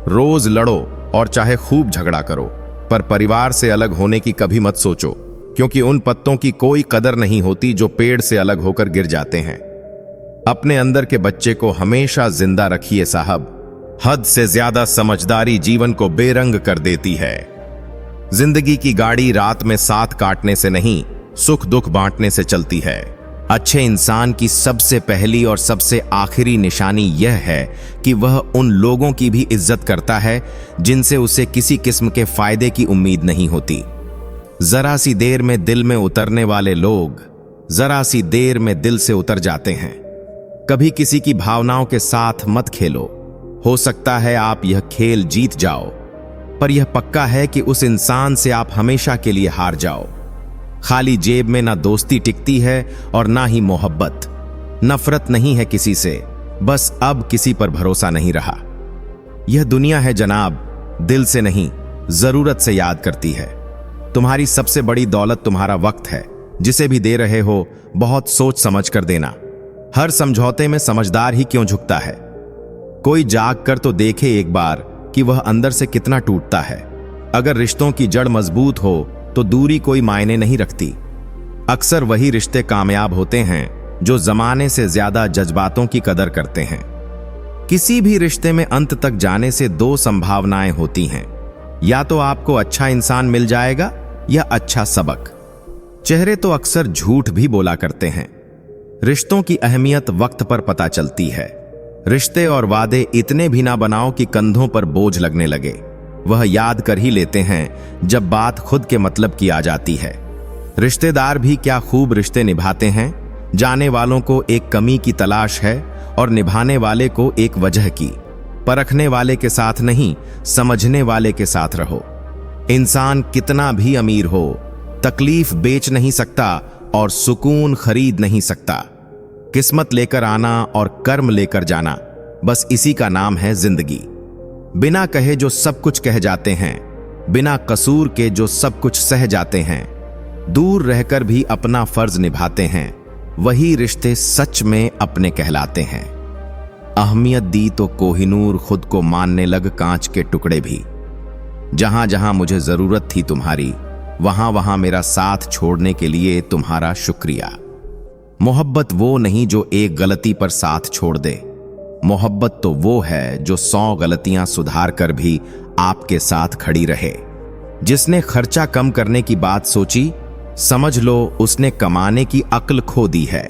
रोज लड़ो और चाहे खूब झगड़ा करो, पर परिवार से अलग होने की कभी मत सोचो, क्योंकि उन पत्तों की कोई कदर नहीं होती जो पेड़ से अलग होकर गिर जाते हैं। अपने अंदर के बच्चे को हमेशा जिंदा रखिए साहब। हद से ज्यादा समझदारी जीवन को बेरंग कर देती है। जिंदगी की गाड़ी रात में साथ काटने से नहीं, सुख दुख बांटने से चलती है। अच्छे इंसान की सबसे पहली और सबसे आखिरी निशानी यह है कि वह उन लोगों की भी इज्जत करता है जिनसे उसे किसी किस्म के फायदे की उम्मीद नहीं होती। जरा सी देर में दिल में उतरने वाले लोग जरा सी देर में दिल से उतर जाते हैं। कभी किसी की भावनाओं के साथ मत खेलो। हो सकता है आप यह खेल जीत जाओ, पर यह पक्का है कि उस इंसान से आप हमेशा के लिए हार जाओ। खाली जेब में ना दोस्ती टिकती है और ना ही मोहब्बत। नफरत नहीं है किसी से, बस अब किसी पर भरोसा नहीं रहा। यह दुनिया है जनाब, दिल से नहीं जरूरत से याद करती है। तुम्हारी सबसे बड़ी दौलत तुम्हारा वक्त है। जिसे भी दे रहे हो बहुत सोच समझ कर देना। हर समझौते में समझदार ही क्यों झुकता है। कोई जाग कर तो देखे एक बार कि वह अंदर से कितना टूटता है। अगर रिश्तों की जड़ मजबूत हो तो दूरी कोई मायने नहीं रखती। अक्सर वही रिश्ते कामयाब होते हैं जो जमाने से ज्यादा जज्बातों की कदर करते हैं। किसी भी रिश्ते में अंत तक जाने से दो संभावनाएं होती हैं, या तो आपको अच्छा इंसान मिल जाएगा या अच्छा सबक। चेहरे तो अक्सर झूठ भी बोला करते हैं। रिश्तों की अहमियत वक्त पर पता चलती है। रिश्ते और वादे इतने भी ना बनाओ कि कंधों पर बोझ लगने लगे। वह याद कर ही लेते हैं जब बात खुद के मतलब की आ जाती है। रिश्तेदार भी क्या खूब रिश्ते निभाते हैं। जाने वालों को एक कमी की तलाश है और निभाने वाले को एक वजह की। परखने वाले के साथ नहीं, समझने वाले के साथ रहो। इंसान कितना भी अमीर हो, तकलीफ बेच नहीं सकता और सुकून खरीद नहीं सकता। किस्मत लेकर आना और कर्म लेकर जाना, बस इसी का नाम है जिंदगी। बिना कहे जो सब कुछ कह जाते हैं, बिना कसूर के जो सब कुछ सह जाते हैं, दूर रहकर भी अपना फर्ज निभाते हैं, वही रिश्ते सच में अपने कहलाते हैं। अहमियत दी तो कोहिनूर खुद को मानने लग कांच के टुकड़े भी। जहां जहां मुझे जरूरत थी तुम्हारी, वहां वहां मेरा साथ छोड़ने के लिए तुम्हारा शुक्रिया। मोहब्बत वो नहीं जो एक गलती पर साथ छोड़ दे। मोहब्बत तो वो है जो 100 गलतियां सुधार कर भी आपके साथ खड़ी रहे। जिसने खर्चा कम करने की बात सोची, समझ लो उसने कमाने की अक्ल खो दी है।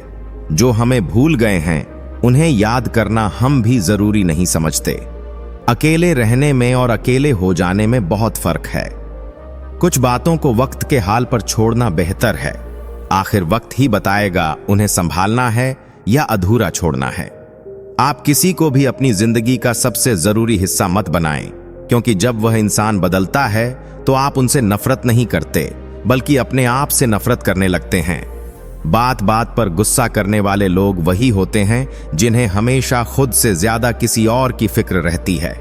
जो हमें भूल गए हैं उन्हें याद करना हम भी जरूरी नहीं समझते। अकेले रहने में और अकेले हो जाने में बहुत फर्क है। कुछ बातों को वक्त के हाल पर छोड़ना बेहतर है। आखिर वक्त ही बताएगा उन्हें संभालना है या अधूरा छोड़ना है। आप किसी को भी अपनी जिंदगी का सबसे जरूरी हिस्सा मत बनाएं, क्योंकि जब वह इंसान बदलता है तो आप उनसे नफरत नहीं करते, बल्कि अपने आप से नफरत करने लगते हैं। बात बात पर गुस्सा करने वाले लोग वही होते हैं जिन्हें हमेशा खुद से ज्यादा किसी और की फिक्र रहती है।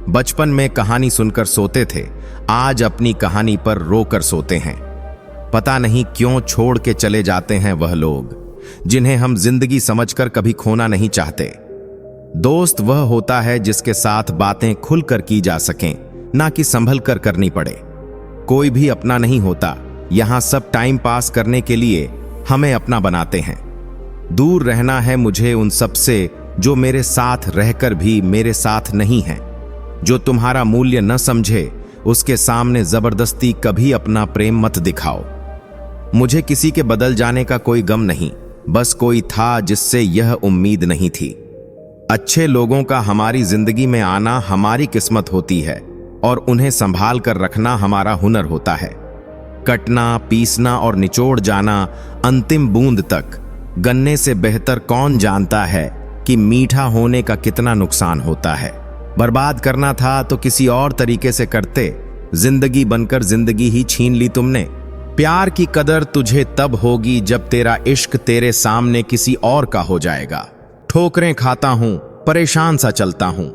बचपन में कहानी सुनकर सोते थे, आज अपनी कहानी पर रोकर सोते हैं। पता नहीं क्यों छोड़ के चले जाते हैं वह लोग जिन्हें हम जिंदगी समझकर कभी खोना नहीं चाहते। दोस्त वह होता है जिसके साथ बातें खुलकर की जा सकें, ना कि संभल कर करनी पड़े। कोई भी अपना नहीं होता, यहां सब टाइम पास करने के लिए हमें अपना बनाते हैं। दूर रहना है मुझे उन सब से जो मेरे साथ रहकर भी मेरे साथ नहीं हैं। जो तुम्हारा मूल्य न समझे उसके सामने जबरदस्ती कभी अपना प्रेम मत दिखाओ। मुझे किसी के बदल जाने का कोई गम नहीं, बस कोई था जिससे यह उम्मीद नहीं थी। अच्छे लोगों का हमारी जिंदगी में आना हमारी किस्मत होती है और उन्हें संभाल कर रखना हमारा हुनर होता है। कटना, पीसना और निचोड़ जाना अंतिम बूंद तक, गन्ने से बेहतर कौन जानता है कि मीठा होने का कितना नुकसान होता है। बर्बाद करना था तो किसी और तरीके से करते, जिंदगी बनकर जिंदगी ही छीन ली तुमने। प्यार की कदर तुझे तब होगी जब तेरा इश्क तेरे सामने किसी और का हो जाएगा। ठोकरें खाता हूं, परेशान सा चलता हूं,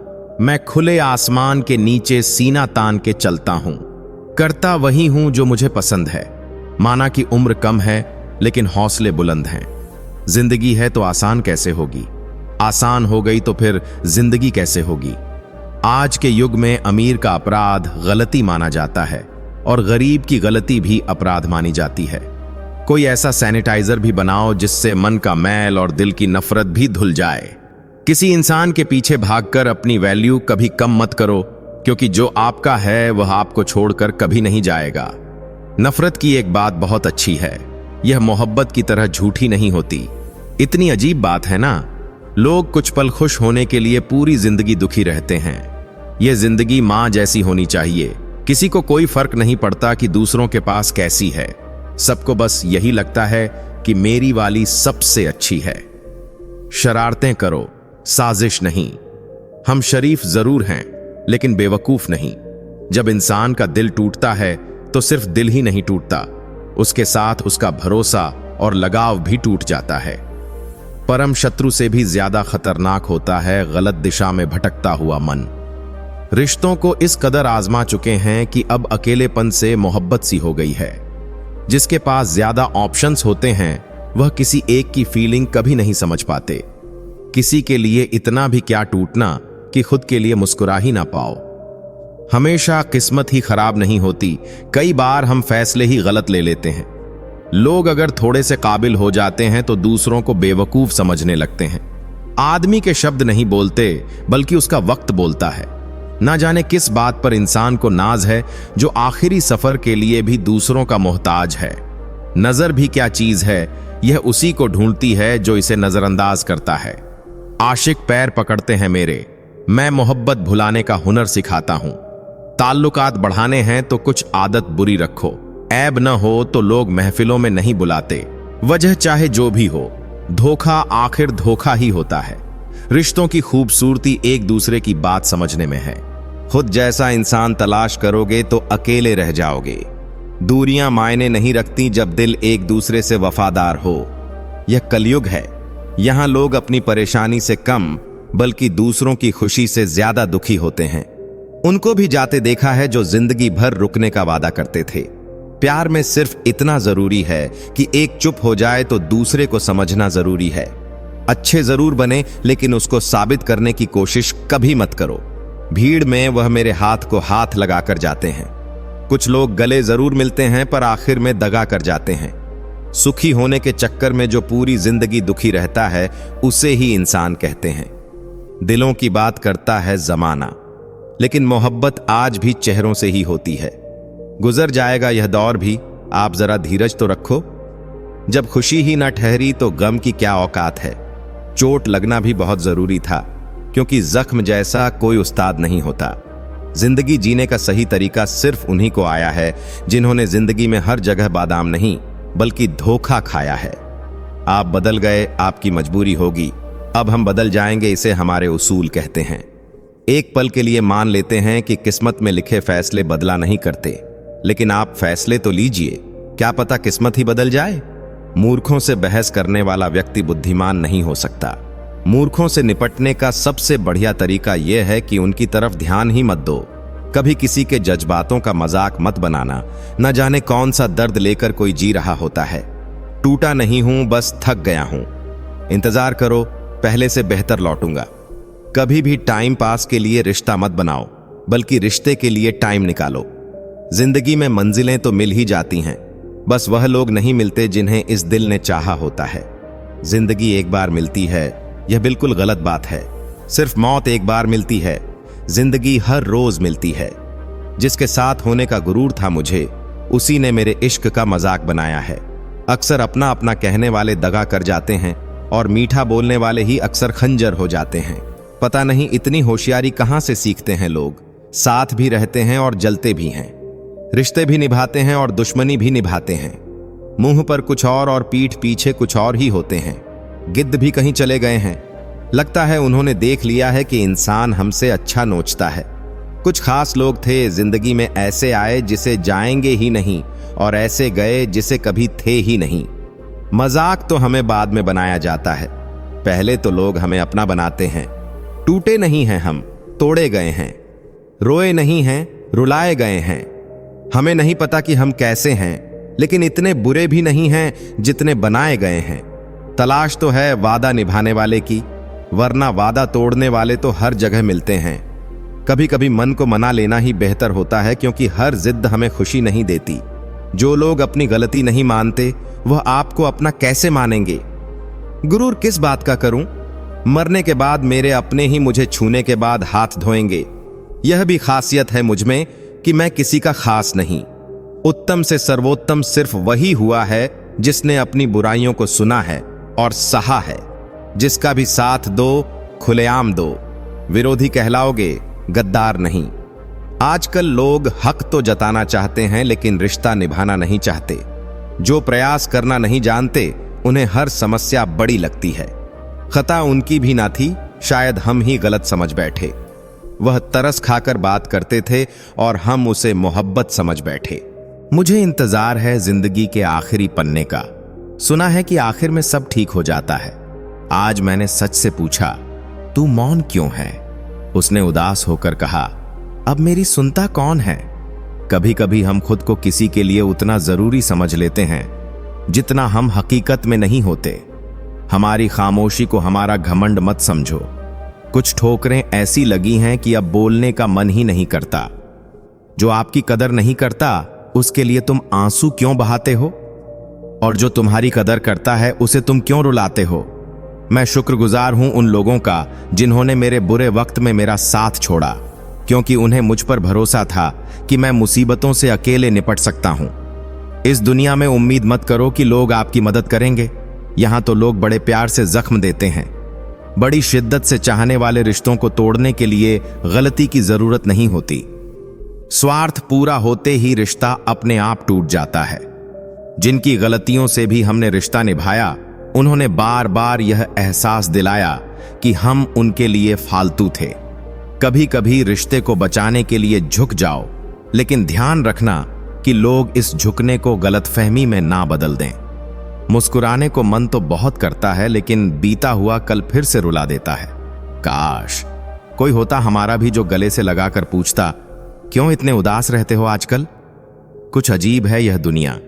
मैं खुले आसमान के नीचे सीना तान के चलता हूं। करता वही हूं जो मुझे पसंद है। माना कि उम्र कम है लेकिन हौसले बुलंद हैं। जिंदगी है तो आसान कैसे होगी, आसान हो गई तो फिर जिंदगी कैसे होगी। आज के युग में अमीर का अपराध गलती माना जाता है और गरीब की गलती भी अपराध मानी जाती है। कोई ऐसा सैनिटाइजर भी बनाओ जिससे मन का मैल और दिल की नफरत भी धुल जाए। किसी इंसान के पीछे भागकर अपनी वैल्यू कभी कम मत करो, क्योंकि जो आपका है वह आपको छोड़कर कभी नहीं जाएगा। नफरत की एक बात बहुत अच्छी है, यह मोहब्बत की तरह झूठी नहीं होती। इतनी अजीब बात है ना, लोग कुछ पल खुश होने के लिए पूरी जिंदगी दुखी रहते हैं। यह जिंदगी माँ जैसी होनी चाहिए, किसी को कोई फर्क नहीं पड़ता कि दूसरों के पास कैसी है, सबको बस यही लगता है कि मेरी वाली सबसे अच्छी है। शरारतें करो, साजिश नहीं। हम शरीफ जरूर हैं लेकिन बेवकूफ नहीं। जब इंसान का दिल टूटता है तो सिर्फ दिल ही नहीं टूटता, उसके साथ उसका भरोसा और लगाव भी टूट जाता है। परम शत्रु से भी ज्यादा खतरनाक होता है गलत दिशा में भटकता हुआ मन। रिश्तों को इस कदर आजमा चुके हैं कि अब अकेलेपन से मोहब्बत सी हो गई है। जिसके पास ज्यादा ऑप्शंस होते हैं वह किसी एक की फीलिंग कभी नहीं समझ पाते। किसी के लिए इतना भी क्या टूटना कि खुद के लिए मुस्कुरा ही ना पाओ। हमेशा किस्मत ही खराब नहीं होती, कई बार हम फैसले ही गलत ले लेते हैं। लोग अगर थोड़े से काबिल हो जाते हैं तो दूसरों को बेवकूफ समझने लगते हैं। आदमी के शब्द नहीं बोलते बल्कि उसका वक्त बोलता है। ना जाने किस बात पर इंसान को नाज है जो आखिरी सफर के लिए भी दूसरों का मोहताज है। नजर भी क्या चीज है, यह उसी को ढूंढती है जो इसे नजरअंदाज करता है। आशिक पैर पकड़ते हैं मेरे, मैं मोहब्बत भुलाने का हुनर सिखाता हूं। ताल्लुकात बढ़ाने हैं तो कुछ आदत बुरी रखो, ऐब न हो तो लोग महफिलों में नहीं बुलाते। वजह चाहे जो भी हो, धोखा आखिर धोखा ही होता है। रिश्तों की खूबसूरती एक दूसरे की बात समझने में है। खुद जैसा इंसान तलाश करोगे तो अकेले रह जाओगे। दूरियां मायने नहीं रखती जब दिल एक दूसरे से वफादार हो। यह कलयुग है, यहां लोग अपनी परेशानी से कम बल्कि दूसरों की खुशी से ज्यादा दुखी होते हैं। उनको भी जाते देखा है जो जिंदगी भर रुकने का वादा करते थे। प्यार में सिर्फ इतना जरूरी है कि एक चुप हो जाए तो दूसरे को समझना जरूरी है। अच्छे जरूर बने लेकिन उसको साबित करने की कोशिश कभी मत करो। भीड़ में वह मेरे हाथ को हाथ लगाकर जाते हैं। कुछ लोग गले जरूर मिलते हैं पर आखिर में दगा कर जाते हैं। सुखी होने के चक्कर में जो पूरी जिंदगी दुखी रहता है उसे ही इंसान कहते हैं। दिलों की बात करता है जमाना, लेकिन मोहब्बत आज भी चेहरों से ही होती है। गुजर जाएगा यह दौर भी, आप जरा धीरज तो रखो। जब खुशी ही न ठहरी तो गम की क्या औकात है। चोट लगना भी बहुत जरूरी था, क्योंकि जख्म जैसा कोई उस्ताद नहीं होता। जिंदगी जीने का सही तरीका सिर्फ उन्हीं को आया है जिन्होंने जिंदगी में हर जगह बादाम नहीं बल्कि धोखा खाया है। आप बदल गए, आपकी मजबूरी होगी, अब हम बदल जाएंगे, इसे हमारे उसूल कहते हैं। एक पल के लिए मान लेते हैं कि किस्मत में लिखे फैसले बदला नहीं करते, लेकिन आप फैसले तो लीजिए, क्या पता किस्मत ही बदल जाए। मूर्खों से बहस करने वाला व्यक्ति बुद्धिमान नहीं हो सकता। मूर्खों से निपटने का सबसे बढ़िया तरीका यह है कि उनकी तरफ ध्यान ही मत दो। कभी किसी के जज्बातों का मजाक मत बनाना, न जाने कौन सा दर्द लेकर कोई जी रहा होता है। टूटा नहीं हूं, बस थक गया हूं। इंतजार करो, पहले से बेहतर लौटूंगा। कभी भी टाइम पास के लिए रिश्ता मत बनाओ, बल्कि रिश्ते के लिए टाइम निकालो। जिंदगी में मंजिलें तो मिल ही जाती हैं, बस वह लोग नहीं मिलते जिन्हें इस दिल ने चाहा होता है। जिंदगी एक बार मिलती है, यह बिल्कुल गलत बात है। सिर्फ मौत एक बार मिलती है, जिंदगी हर रोज मिलती है। जिसके साथ होने का गुरूर था मुझे, उसी ने मेरे इश्क का मजाक बनाया है। अक्सर अपना अपना कहने वाले दगा कर जाते हैं और मीठा बोलने वाले ही अक्सर खंजर हो जाते हैं। पता नहीं इतनी होशियारी कहां से सीखते हैं लोग। साथ भी रहते हैं और जलते भी हैं, रिश्ते भी निभाते हैं और दुश्मनी भी निभाते हैं। मुंह पर कुछ और पीठ पीछे कुछ और ही होते हैं। गिद्ध भी कहीं चले गए हैं। लगता है उन्होंने देख लिया है कि इंसान हमसे अच्छा नोचता है। कुछ खास लोग थे जिंदगी में, ऐसे आए जिसे जाएंगे ही नहीं और ऐसे गए जिसे कभी थे ही नहीं। मजाक तो हमें बाद में बनाया जाता है, पहले तो लोग हमें अपना बनाते हैं। टूटे नहीं हैं हम, तोड़े गए हैं। रोए नहीं हैं, रुलाए गए हैं। हमें नहीं पता कि हम कैसे हैं, लेकिन इतने बुरे भी नहीं हैं जितने बनाए गए हैं। तलाश तो है वादा निभाने वाले की, वरना वादा तोड़ने वाले तो हर जगह मिलते हैं। कभी कभी मन को मना लेना ही बेहतर होता है, क्योंकि हर जिद हमें खुशी नहीं देती। जो लोग अपनी गलती नहीं मानते वह आपको अपना कैसे मानेंगे। गुरूर किस बात का करूं? मरने के बाद मेरे अपने ही मुझे छूने के बाद हाथ धोएंगे। यह भी खासियत है मुझ में कि मैं किसी का खास नहीं। उत्तम से सर्वोत्तम सिर्फ वही हुआ है जिसने अपनी बुराइयों को सुना है और सहा है। जिसका भी साथ दो, खुलेआम दो। विरोधी कहलाओगे, गद्दार नहीं। आजकल लोग हक तो जताना चाहते हैं लेकिन रिश्ता निभाना नहीं चाहते। जो प्रयास करना नहीं जानते उन्हें हर समस्या बड़ी लगती है। खता उनकी भी ना थी, शायद हम ही गलत समझ बैठे। वह तरस खाकर बात करते थे और हम उसे मोहब्बत समझ बैठे। मुझे इंतजार है जिंदगी के आखिरी पन्ने का। सुना है कि आखिर में सब ठीक हो जाता है। आज मैंने सच से पूछा, तू मौन क्यों है? उसने उदास होकर कहा, अब मेरी सुनता कौन है? कभी कभी हम खुद को किसी के लिए उतना जरूरी समझ लेते हैं जितना हम हकीकत में नहीं होते। हमारी खामोशी को हमारा घमंड मत समझो। कुछ ठोकरें ऐसी लगी हैं कि अब बोलने का मन ही नहीं करता। जो आपकी कदर नहीं करता उसके लिए तुम आंसू क्यों बहाते हो? और जो तुम्हारी कदर करता है उसे तुम क्यों रुलाते हो? मैं शुक्रगुजार हूं उन लोगों का जिन्होंने मेरे बुरे वक्त में मेरा साथ छोड़ा, क्योंकि उन्हें मुझ पर भरोसा था कि मैं मुसीबतों से अकेले निपट सकता हूं। इस दुनिया में उम्मीद मत करो कि लोग आपकी मदद करेंगे। यहां तो लोग बड़े प्यार से जख्म देते हैं। बड़ी शिद्दत से चाहने वाले रिश्तों को तोड़ने के लिए गलती की जरूरत नहीं होती। स्वार्थ पूरा होते ही रिश्ता अपने आप टूट जाता है। जिनकी गलतियों से भी हमने रिश्ता निभाया, उन्होंने बार बार यह एहसास दिलाया कि हम उनके लिए फालतू थे। कभी कभी रिश्ते को बचाने के लिए झुक जाओ, लेकिन ध्यान रखना कि लोग इस झुकने को गलतफहमी में ना बदल दें। मुस्कुराने को मन तो बहुत करता है, लेकिन बीता हुआ कल फिर से रुला देता है। काश कोई होता हमारा भी जो गले से लगाकर पूछता, क्यों इतने उदास रहते हो आजकल? कुछ अजीब है यह दुनिया।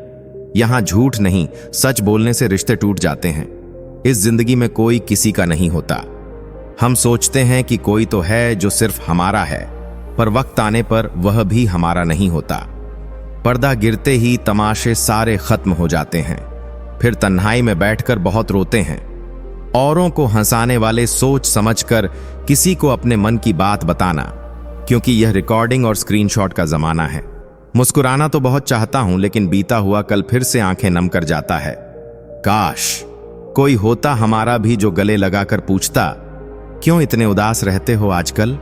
यहां झूठ नहीं, सच बोलने से रिश्ते टूट जाते हैं। इस जिंदगी में कोई किसी का नहीं होता। हम सोचते हैं कि कोई तो है जो सिर्फ हमारा है, पर वक्त आने पर वह भी हमारा नहीं होता। पर्दा गिरते ही तमाशे सारे खत्म हो जाते हैं। फिर तन्हाई में बैठकर बहुत रोते हैं। औरों को हंसाने वाले सोच समझकर किसी को अपने मन की बात बताना, क्योंकि यह रिकॉर्डिंग और स्क्रीनशॉट का जमाना है। मुस्कुराना तो बहुत चाहता हूं, लेकिन बीता हुआ कल फिर से आंखें नम कर जाता है। काश कोई होता हमारा भी जो गले लगाकर पूछता, क्यों इतने उदास रहते हो आजकल?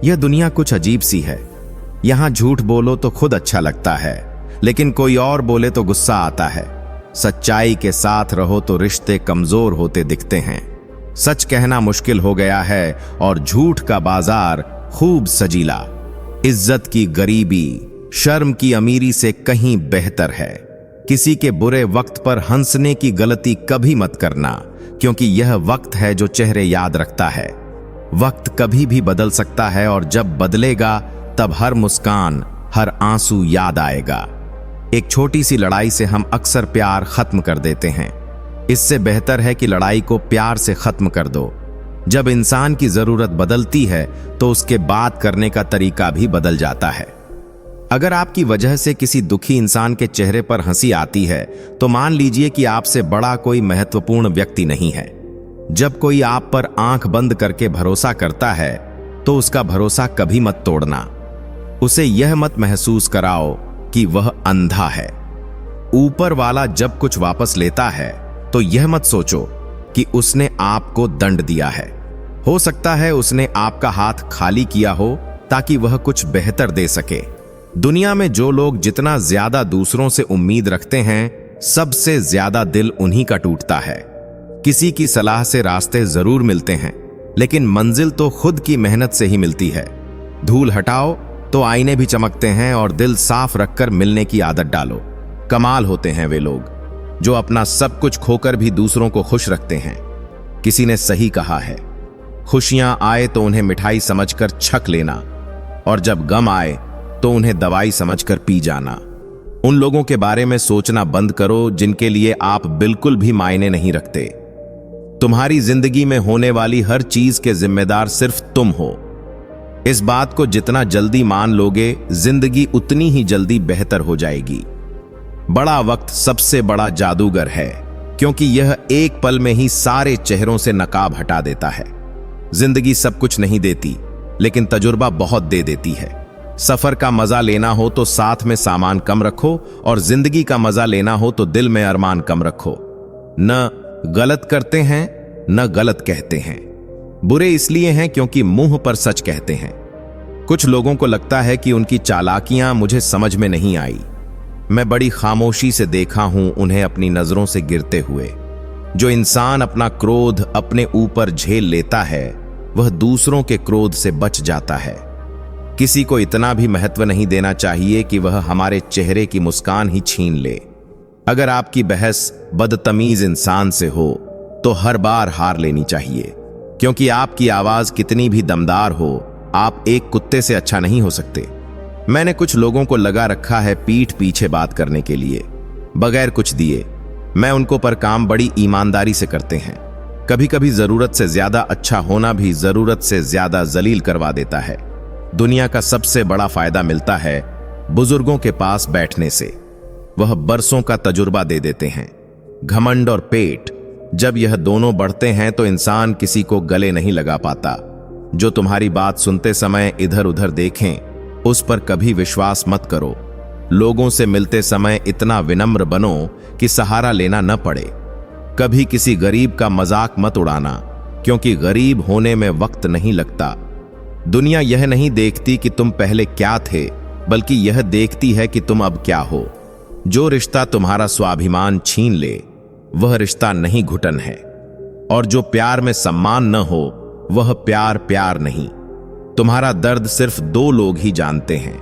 यह दुनिया कुछ अजीब सी है। यहां झूठ बोलो तो खुद अच्छा लगता है, लेकिन कोई और बोले तो गुस्सा आता है। सच्चाई के साथ रहो तो रिश्ते कमजोर होते दिखते हैं। सच कहना मुश्किल हो गया है और झूठ का बाजार खूब सजीला। इज्जत की गरीबी शर्म की अमीरी से कहीं बेहतर है। किसी के बुरे वक्त पर हंसने की गलती कभी मत करना, क्योंकि यह वक्त है जो चेहरे याद रखता है। वक्त कभी भी बदल सकता है और जब बदलेगा तब हर मुस्कान, हर आंसू याद आएगा। एक छोटी सी लड़ाई से हम अक्सर प्यार खत्म कर देते हैं। इससे बेहतर है कि लड़ाई को प्यार से खत्म कर दो। जब इंसान की जरूरत बदलती है तो उसके बात करने का तरीका भी बदल जाता है। अगर आपकी वजह से किसी दुखी इंसान के चेहरे पर हंसी आती है तो मान लीजिए कि आपसे बड़ा कोई महत्वपूर्ण व्यक्ति नहीं है। जब कोई आप पर आंख बंद करके भरोसा करता है तो उसका भरोसा कभी मत तोड़ना। उसे यह मत महसूस कराओ कि वह अंधा है। ऊपर वाला जब कुछ वापस लेता है तो यह मत सोचो कि उसने आपको दंड दिया है। हो सकता है उसने आपका हाथ खाली किया हो ताकि वह कुछ बेहतर दे सके। दुनिया में जो लोग जितना ज्यादा दूसरों से उम्मीद रखते हैं, सबसे ज्यादा दिल उन्हीं का टूटता है। किसी की सलाह से रास्ते जरूर मिलते हैं, लेकिन मंजिल तो खुद की मेहनत से ही मिलती है। धूल हटाओ तो आईने भी चमकते हैं, और दिल साफ रखकर मिलने की आदत डालो। कमाल होते हैं वे लोग जो अपना सब कुछ खोकर भी दूसरों को खुश रखते हैं। किसी ने सही कहा है, खुशियां आए तो उन्हें मिठाई समझकर छक लेना, और जब गम आए तो उन्हें दवाई समझकर पी जाना। उन लोगों के बारे में सोचना बंद करो जिनके लिए आप बिल्कुल भी मायने नहीं रखते। तुम्हारी जिंदगी में होने वाली हर चीज के जिम्मेदार सिर्फ तुम हो। इस बात को जितना जल्दी मान लोगे, जिंदगी उतनी ही जल्दी बेहतर हो जाएगी। बड़ा वक्त सबसे बड़ा जादूगर है, क्योंकि यह एक पल में ही सारे चेहरों से नकाब हटा देता है। जिंदगी सब कुछ नहीं देती, लेकिन तजुर्बा बहुत दे देती है। सफर का मजा लेना हो तो साथ में सामान कम रखो, और जिंदगी का मजा लेना हो तो दिल में अरमान कम रखो। न गलत करते हैं न गलत कहते हैं। बुरे इसलिए हैं क्योंकि मुंह पर सच कहते हैं। कुछ लोगों को लगता है कि उनकी चालाकियां मुझे समझ में नहीं आई। मैं बड़ी खामोशी से देखा हूं उन्हें अपनी नजरों से गिरते हुए। जो इंसान अपना क्रोध अपने ऊपर झेल लेता है वह दूसरों के क्रोध से बच जाता है। किसी को इतना भी महत्व नहीं देना चाहिए कि वह हमारे चेहरे की मुस्कान ही छीन ले। अगर आपकी बहस बदतमीज इंसान से हो तो हर बार हार लेनी चाहिए, क्योंकि आपकी आवाज कितनी भी दमदार हो, आप एक कुत्ते से अच्छा नहीं हो सकते। मैंने कुछ लोगों को लगा रखा है पीठ पीछे बात करने के लिए, बगैर कुछ दिए। मैं उनको पर काम बड़ी ईमानदारी से करते हैं। कभी कभी जरूरत से ज्यादा अच्छा होना भी जरूरत से ज्यादा जलील करवा देता है। दुनिया का सबसे बड़ा फायदा मिलता है बुजुर्गों के पास बैठने से। वह बरसों का तजुर्बा दे देते हैं। घमंड और पेट, जब यह दोनों बढ़ते हैं तो इंसान किसी को गले नहीं लगा पाता। जो तुम्हारी बात सुनते समय इधर उधर देखें, उस पर कभी विश्वास मत करो। लोगों से मिलते समय इतना विनम्र बनो कि सहारा लेना न पड़े। कभी किसी गरीब का मजाक मत उड़ाना, क्योंकि गरीब होने में वक्त नहीं लगता। दुनिया यह नहीं देखती कि तुम पहले क्या थे, बल्कि यह देखती है कि तुम अब क्या हो। जो रिश्ता तुम्हारा स्वाभिमान छीन ले वह रिश्ता नहीं, घुटन है। और जो प्यार में सम्मान न हो वह प्यार प्यार नहीं। तुम्हारा दर्द सिर्फ दो लोग ही जानते हैं,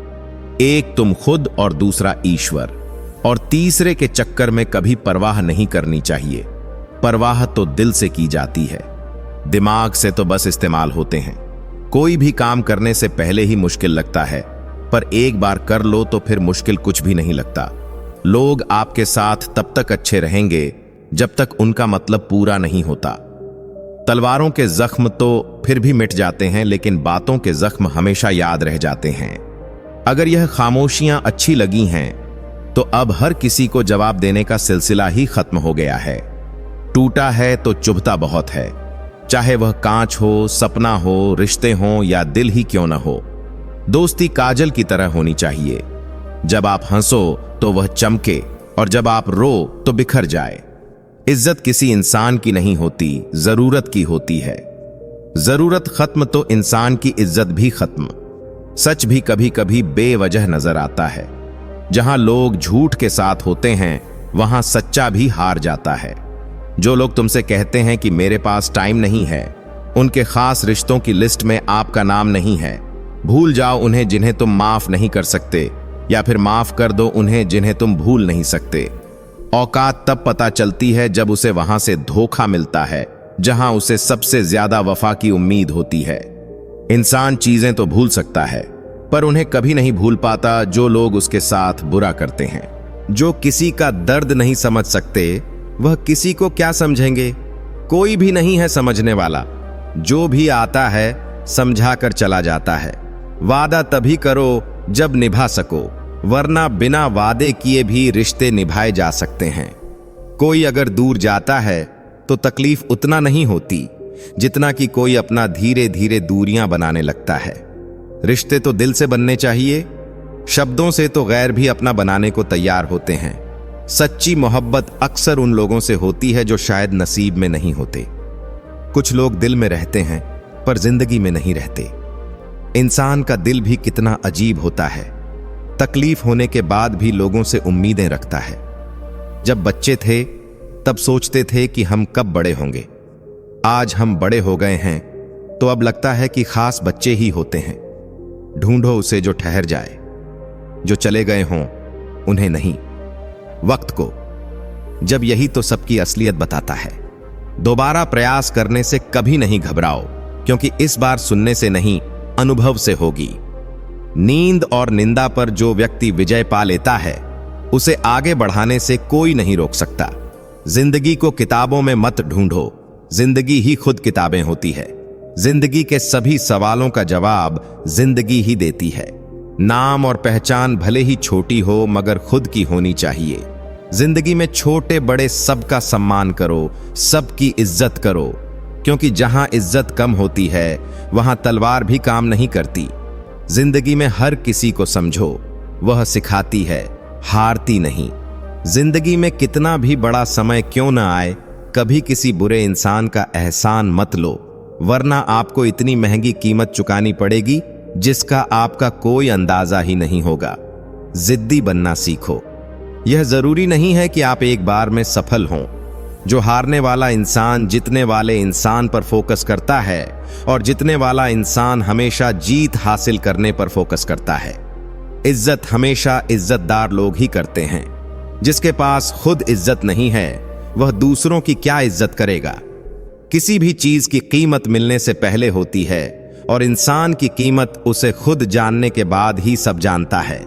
एक तुम खुद और दूसरा ईश्वर। और तीसरे के चक्कर में कभी परवाह नहीं करनी चाहिए। परवाह तो दिल से की जाती है, दिमाग से तो बस इस्तेमाल होते हैं। कोई भी काम करने से पहले ही मुश्किल लगता है, पर एक बार कर लो तो फिर मुश्किल कुछ भी नहीं लगता। लोग आपके साथ तब तक अच्छे रहेंगे जब तक उनका मतलब पूरा नहीं होता। तलवारों के जख्म तो फिर भी मिट जाते हैं, लेकिन बातों के जख्म हमेशा याद रह जाते हैं। अगर यह खामोशियां अच्छी लगी हैं तो अब हर किसी को जवाब देने का सिलसिला ही खत्म हो गया है। टूटा है तो चुभता बहुत है, चाहे वह कांच हो, सपना हो, रिश्ते हो या दिल ही क्यों न हो। दोस्ती काजल की तरह होनी चाहिए। जब आप हंसो तो वह चमके, और जब आप रो तो बिखर जाए। इज्जत किसी इंसान की नहीं होती, जरूरत की होती है। जरूरत खत्म तो इंसान की इज्जत भी खत्म। सच भी कभी कभी बेवजह नजर आता है। जहां लोग झूठ के साथ होते हैं वहां सच्चा भी हार जाता है। जो लोग तुमसे कहते हैं कि मेरे पास टाइम नहीं है, उनके खास रिश्तों की लिस्ट में आपका नाम नहीं है। भूल जाओ उन्हें जिन्हें तुम माफ नहीं कर सकते, या फिर माफ कर दो उन्हें जिन्हें तुम भूल नहीं सकते। औकात तब पता चलती है जब उसे वहां से धोखा मिलता है जहां उसे सबसे ज्यादा वफा की उम्मीद होती है। इंसान चीजें तो भूल सकता है, पर उन्हें कभी नहीं भूल पाता जो लोग उसके साथ बुरा करते हैं। जो किसी का दर्द नहीं समझ सकते वह किसी को क्या समझेंगे। कोई भी नहीं है समझने वाला। जो भी आता है समझा कर चला जाता है। वादा तभी करो जब निभा सको, वरना बिना वादे किए भी रिश्ते निभाए जा सकते हैं। कोई अगर दूर जाता है तो तकलीफ उतना नहीं होती जितना कि कोई अपना धीरे धीरे दूरियां बनाने लगता है। रिश्ते तो दिल से बनने चाहिए, शब्दों से तो गैर भी अपना बनाने को तैयार होते हैं। सच्ची मोहब्बत अक्सर उन लोगों से होती है जो शायद नसीब में नहीं होते। कुछ लोग दिल में रहते हैं पर जिंदगी में नहीं रहते। इंसान का दिल भी कितना अजीब होता है। तकलीफ होने के बाद भी लोगों से उम्मीदें रखता है। जब बच्चे थे तब सोचते थे कि हम कब बड़े होंगे। आज हम बड़े हो गए हैं तो अब लगता है कि खास बच्चे ही होते हैं। ढूंढो उसे जो ठहर जाए, जो चले गए हों उन्हें नहीं, वक्त को। जब यही तो सबकी असलियत बताता है। दोबारा प्रयास करने से कभी नहीं घबराओ, क्योंकि इस बार सुनने से नहीं अनुभव से होगी। नींद और निंदा पर जो व्यक्ति विजय पा लेता है उसे आगे बढ़ाने से कोई नहीं रोक सकता। जिंदगी को किताबों में मत ढूंढो, जिंदगी ही खुद किताबें होती है। जिंदगी के सभी सवालों का जवाब जिंदगी ही देती है। नाम और पहचान भले ही छोटी हो मगर खुद की होनी चाहिए। जिंदगी में छोटे बड़े सबका सम्मान करो, सबकी इज्जत करो, क्योंकि जहां इज्जत कम होती है वहां तलवार भी काम नहीं करती। जिंदगी में हर किसी को समझो, वह सिखाती है, हारती नहीं। जिंदगी में कितना भी बड़ा समय क्यों न आए, कभी किसी बुरे इंसान का एहसान मत लो, वरना आपको इतनी महंगी कीमत चुकानी पड़ेगी जिसका आपका कोई अंदाजा ही नहीं होगा। जिद्दी बनना सीखो। यह जरूरी नहीं है कि आप एक बार में सफल हों। जो हारने वाला इंसान जीतने वाले इंसान पर फोकस करता है और जीतने वाला इंसान हमेशा जीत हासिल करने पर फोकस करता है। इज्जत हमेशा इज्जतदार लोग ही करते हैं। जिसके पास खुद इज्जत नहीं है वह दूसरों की क्या इज्जत करेगा। किसी भी चीज की कीमत मिलने से पहले होती है और इंसान की कीमत उसे खुद जानने के बाद ही सब जानता है।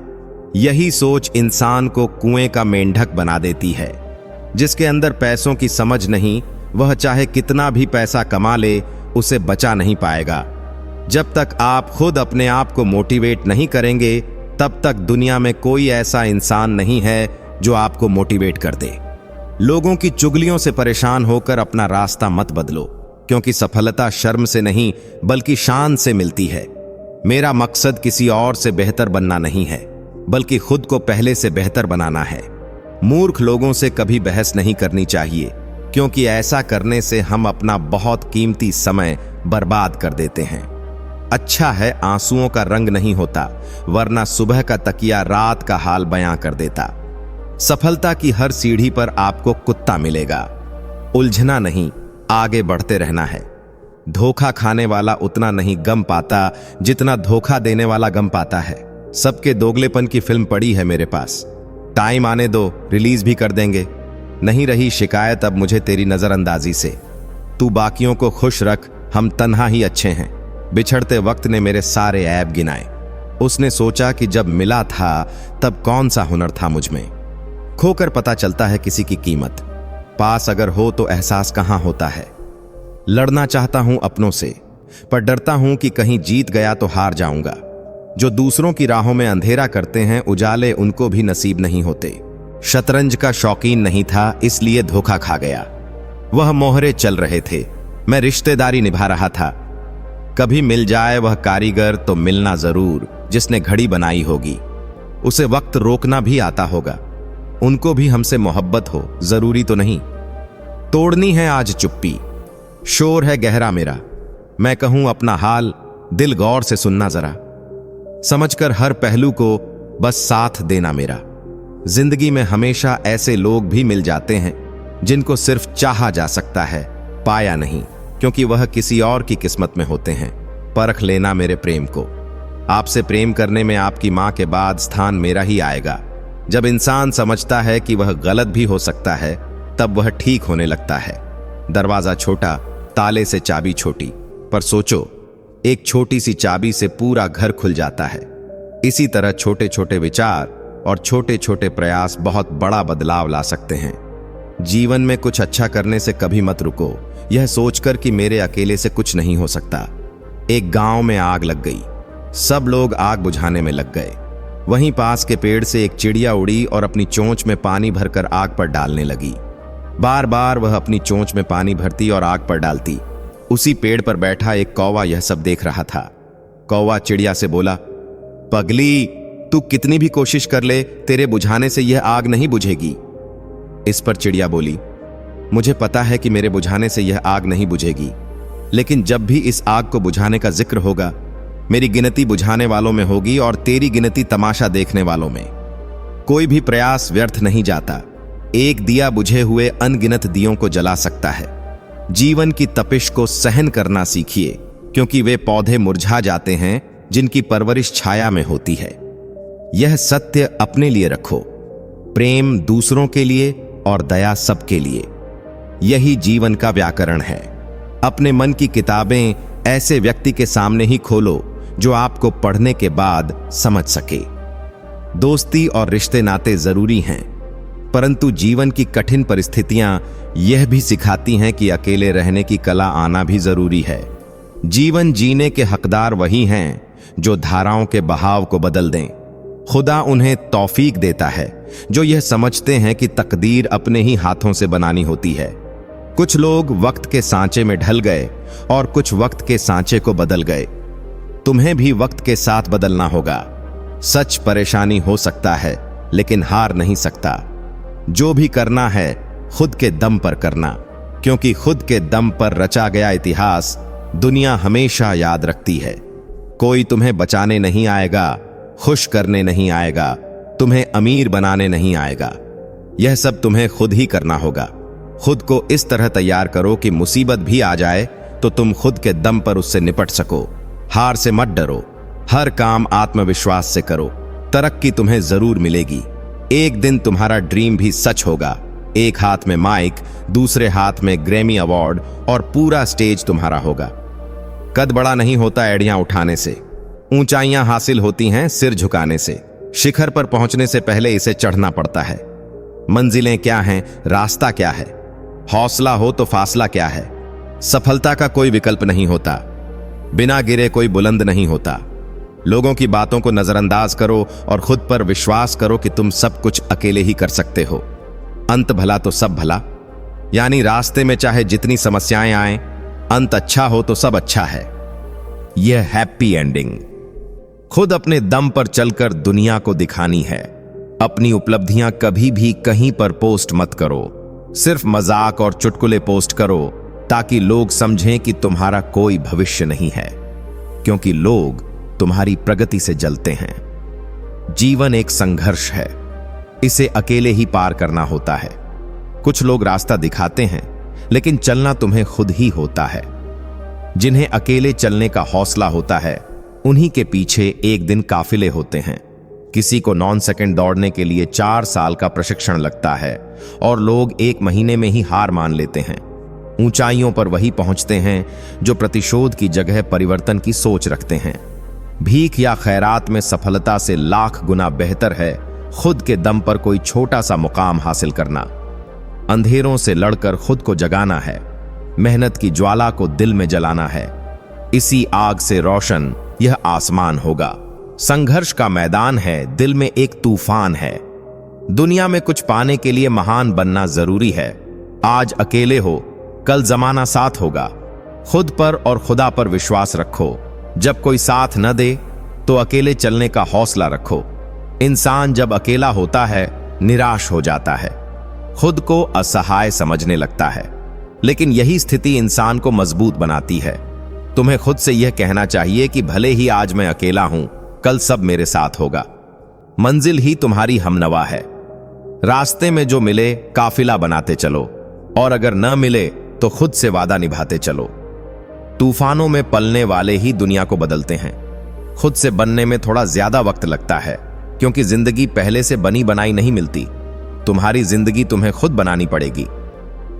यही सोच इंसान को कुएं का मेंढक बना देती है। जिसके अंदर पैसों की समझ नहीं वह चाहे कितना भी पैसा कमा ले उसे बचा नहीं पाएगा। जब तक आप खुद अपने आप को मोटिवेट नहीं करेंगे तब तक दुनिया में कोई ऐसा इंसान नहीं है जो आपको मोटिवेट कर दे। लोगों की चुगलियों से परेशान होकर अपना रास्ता मत बदलो, क्योंकि सफलता शर्म से नहीं बल्कि शान से मिलती है। मेरा मकसद किसी और से बेहतर बनना नहीं है बल्कि खुद को पहले से बेहतर बनाना है। मूर्ख लोगों से कभी बहस नहीं करनी चाहिए, क्योंकि ऐसा करने से हम अपना बहुत कीमती समय बर्बाद कर देते हैं। अच्छा है आंसुओं का रंग नहीं होता, वरना सुबह का तकिया रात का हाल बयां कर देता। सफलता की हर सीढ़ी पर आपको कुत्ता मिलेगा। उलझना नहीं, आगे बढ़ते रहना है। धोखा खाने वाला उतना नहीं गम पाता जितना धोखा देने वाला गम पाता है। सबके दोगलेपन की फिल्म पड़ी है मेरे पास। टाइम आने दो, रिलीज भी कर देंगे। नहीं रही शिकायत अब मुझे तेरी नजरअंदाजी से। तू बाकियों को खुश रख, हम तन्हा ही अच्छे हैं। बिछड़ते वक्त ने मेरे सारे ऐब गिनाए। उसने सोचा कि जब मिला था तब कौन सा हुनर था मुझ में। खोकर पता चलता है किसी की कीमत, पास अगर हो तो एहसास कहां होता है। लड़ना चाहता हूं अपनों से, पर डरता हूं कि कहीं जीत गया तो हार जाऊंगा। जो दूसरों की राहों में अंधेरा करते हैं उजाले उनको भी नसीब नहीं होते। शतरंज का शौकीन नहीं था इसलिए धोखा खा गया। वह मोहरे चल रहे थे, मैं रिश्तेदारी निभा रहा था। कभी मिल जाए वह कारीगर तो मिलना जरूर जिसने घड़ी बनाई होगी। उसे वक्त रोकना भी आता होगा। उनको भी हमसे मोहब्बत हो, जरूरी तो नहीं। तोड़नी है आज चुप्पी, शोर है गहरा मेरा। मैं कहूं अपना हाल, दिल गौर से सुनना जरा। समझकर हर पहलू को बस साथ देना मेरा। जिंदगी में हमेशा ऐसे लोग भी मिल जाते हैं जिनको सिर्फ चाहा जा सकता है, पाया नहीं, क्योंकि वह किसी और की किस्मत में होते हैं। परख लेना मेरे प्रेम को। आपसे प्रेम करने में आपकी मां के बाद स्थान मेरा ही आएगा। जब इंसान समझता है कि वह गलत भी हो सकता है तब वह ठीक होने लगता है। दरवाजा छोटा, ताले से चाबी छोटी, पर सोचो एक छोटी सी चाबी से पूरा घर खुल जाता है। इसी तरह छोटे छोटे विचार और छोटे छोटे प्रयास बहुत बड़ा बदलाव ला सकते हैं। जीवन में कुछ अच्छा करने से कभी मत रुको, यह सोचकर कि मेरे अकेले से कुछ नहीं हो सकता। एक गांव में आग लग गई, सब लोग आग बुझाने में लग गए। वहीं पास के पेड़ से एक चिड़िया उड़ी और अपनी चोंच में पानी भरकर आग पर डालने लगी। बार बार वह अपनी चोंच में पानी भरती और आग पर डालती। उसी पेड़ पर बैठा एक कौवा यह सब देख रहा था। कौवा चिड़िया से बोला, पगली, तू कितनी भी कोशिश कर ले, तेरे बुझाने से यह आग नहीं बुझेगी। इस पर चिड़िया बोली, मुझे पता है कि मेरे बुझाने से यह आग नहीं बुझेगी, लेकिन जब भी इस आग को बुझाने का जिक्र होगा मेरी गिनती बुझाने वालों में होगी और तेरी गिनती तमाशा देखने वालों में। कोई भी प्रयास व्यर्थ नहीं जाता। एक दिया बुझे हुए अनगिनत दियों को जला सकता है। जीवन की तपिश को सहन करना सीखिए, क्योंकि वे पौधे मुरझा जाते हैं जिनकी परवरिश छाया में होती है। यह सत्य अपने लिए रखो, प्रेम दूसरों के लिए और दया सबके लिए। यही जीवन का व्याकरण है। अपने मन की किताबें ऐसे व्यक्ति के सामने ही खोलो जो आपको पढ़ने के बाद समझ सके। दोस्ती और रिश्ते नाते जरूरी हैं, परंतु जीवन की कठिन परिस्थितियां यह भी सिखाती हैं कि अकेले रहने की कला आना भी जरूरी है। जीवन जीने के हकदार वही हैं जो धाराओं के बहाव को बदल दें। खुदा उन्हें तौफीक देता है जो यह समझते हैं कि तकदीर अपने ही हाथों से बनानी होती है। कुछ लोग वक्त के सांचे में ढल गए और कुछ वक्त के सांचे को बदल गए। तुम्हें भी वक्त के साथ बदलना होगा। सच परेशानी हो सकता है, लेकिन हार नहीं सकता। जो भी करना है खुद के दम पर करना, क्योंकि खुद के दम पर रचा गया इतिहास दुनिया हमेशा याद रखती है। कोई तुम्हें बचाने नहीं आएगा, खुश करने नहीं आएगा, तुम्हें अमीर बनाने नहीं आएगा। यह सब तुम्हें खुद ही करना होगा। खुद को इस तरह तैयार करो कि मुसीबत भी आ जाए तो तुम खुद के दम पर उससे निपट सको। हार से मत डरो, हर काम आत्मविश्वास से करो। तरक्की तुम्हें जरूर मिलेगी। एक दिन तुम्हारा ड्रीम भी सच होगा। एक हाथ में माइक, दूसरे हाथ में ग्रैमी अवार्ड और पूरा स्टेज तुम्हारा होगा। कद बड़ा नहीं होता एड़ियां उठाने से, ऊंचाइयां हासिल होती हैं सिर झुकाने से। शिखर पर पहुंचने से पहले इसे चढ़ना पड़ता है। मंजिलें क्या हैं, रास्ता क्या है, हौसला हो तो फासला क्या है। सफलता का कोई विकल्प नहीं होता, बिना गिरे कोई बुलंद नहीं होता। लोगों की बातों को नजरअंदाज करो और खुद पर विश्वास करो कि तुम सब कुछ अकेले ही कर सकते हो। अंत भला तो सब भला, यानी रास्ते में चाहे जितनी समस्याएं आएं, अंत अच्छा हो तो सब अच्छा है। यह हैप्पी एंडिंग खुद अपने दम पर चलकर दुनिया को दिखानी है। अपनी उपलब्धियां कभी भी कहीं पर पोस्ट मत करो, सिर्फ मजाक और चुटकुले पोस्ट करो ताकि लोग समझें कि तुम्हारा कोई भविष्य नहीं है, क्योंकि लोग तुम्हारी प्रगति से जलते हैं। जीवन एक संघर्ष है, इसे अकेले ही पार करना होता है। कुछ लोग रास्ता दिखाते हैं, लेकिन चलना तुम्हें खुद ही होता है। जिन्हें अकेले चलने का हौसला होता है, उन्हीं के पीछे एक दिन काफिले होते हैं। किसी को 9 सेकंड दौड़ने के लिए 4 साल का प्रशिक्षण लगता है और लोग 1 महीने में ही हार मान लेते हैं। ऊंचाइयों पर वही पहुंचते हैं जो प्रतिशोध की जगह परिवर्तन की सोच रखते हैं। भीख या खैरात में सफलता से लाख गुना बेहतर है खुद के दम पर कोई छोटा सा मुकाम हासिल करना। अंधेरों से लड़कर खुद को जगाना है, मेहनत की ज्वाला को दिल में जलाना है। इसी आग से रोशन यह आसमान होगा। संघर्ष का मैदान है, दिल में एक तूफान है। दुनिया में कुछ पाने के लिए महान बनना जरूरी है। आज अकेले हो, कल जमाना साथ होगा। खुद पर और खुदा पर विश्वास रखो। जब कोई साथ न दे तो अकेले चलने का हौसला रखो। इंसान जब अकेला होता है निराश हो जाता है, खुद को असहाय समझने लगता है, लेकिन यही स्थिति इंसान को मजबूत बनाती है। तुम्हें खुद से यह कहना चाहिए कि भले ही आज मैं अकेला हूं, कल सब मेरे साथ होगा। मंजिल ही तुम्हारी हमनवा है। रास्ते में जो मिले काफिला बनाते चलो, और अगर न मिले तो खुद से वादा निभाते चलो। तूफानों में पलने वाले ही दुनिया को बदलते हैं। खुद से बनने में थोड़ा ज्यादा वक्त लगता है, क्योंकि जिंदगी पहले से बनी बनाई नहीं मिलती। तुम्हारी जिंदगी तुम्हें खुद बनानी पड़ेगी।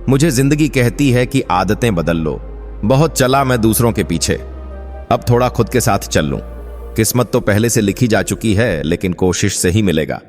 मुझे जिंदगी कहती है कि आदतें बदल लो। बहुत चला मैं दूसरों के पीछे, अब थोड़ा खुद के साथ चल लूं। किस्मत तो पहले से लिखी जा चुकी है, लेकिन कोशिश से ही मिलेगा।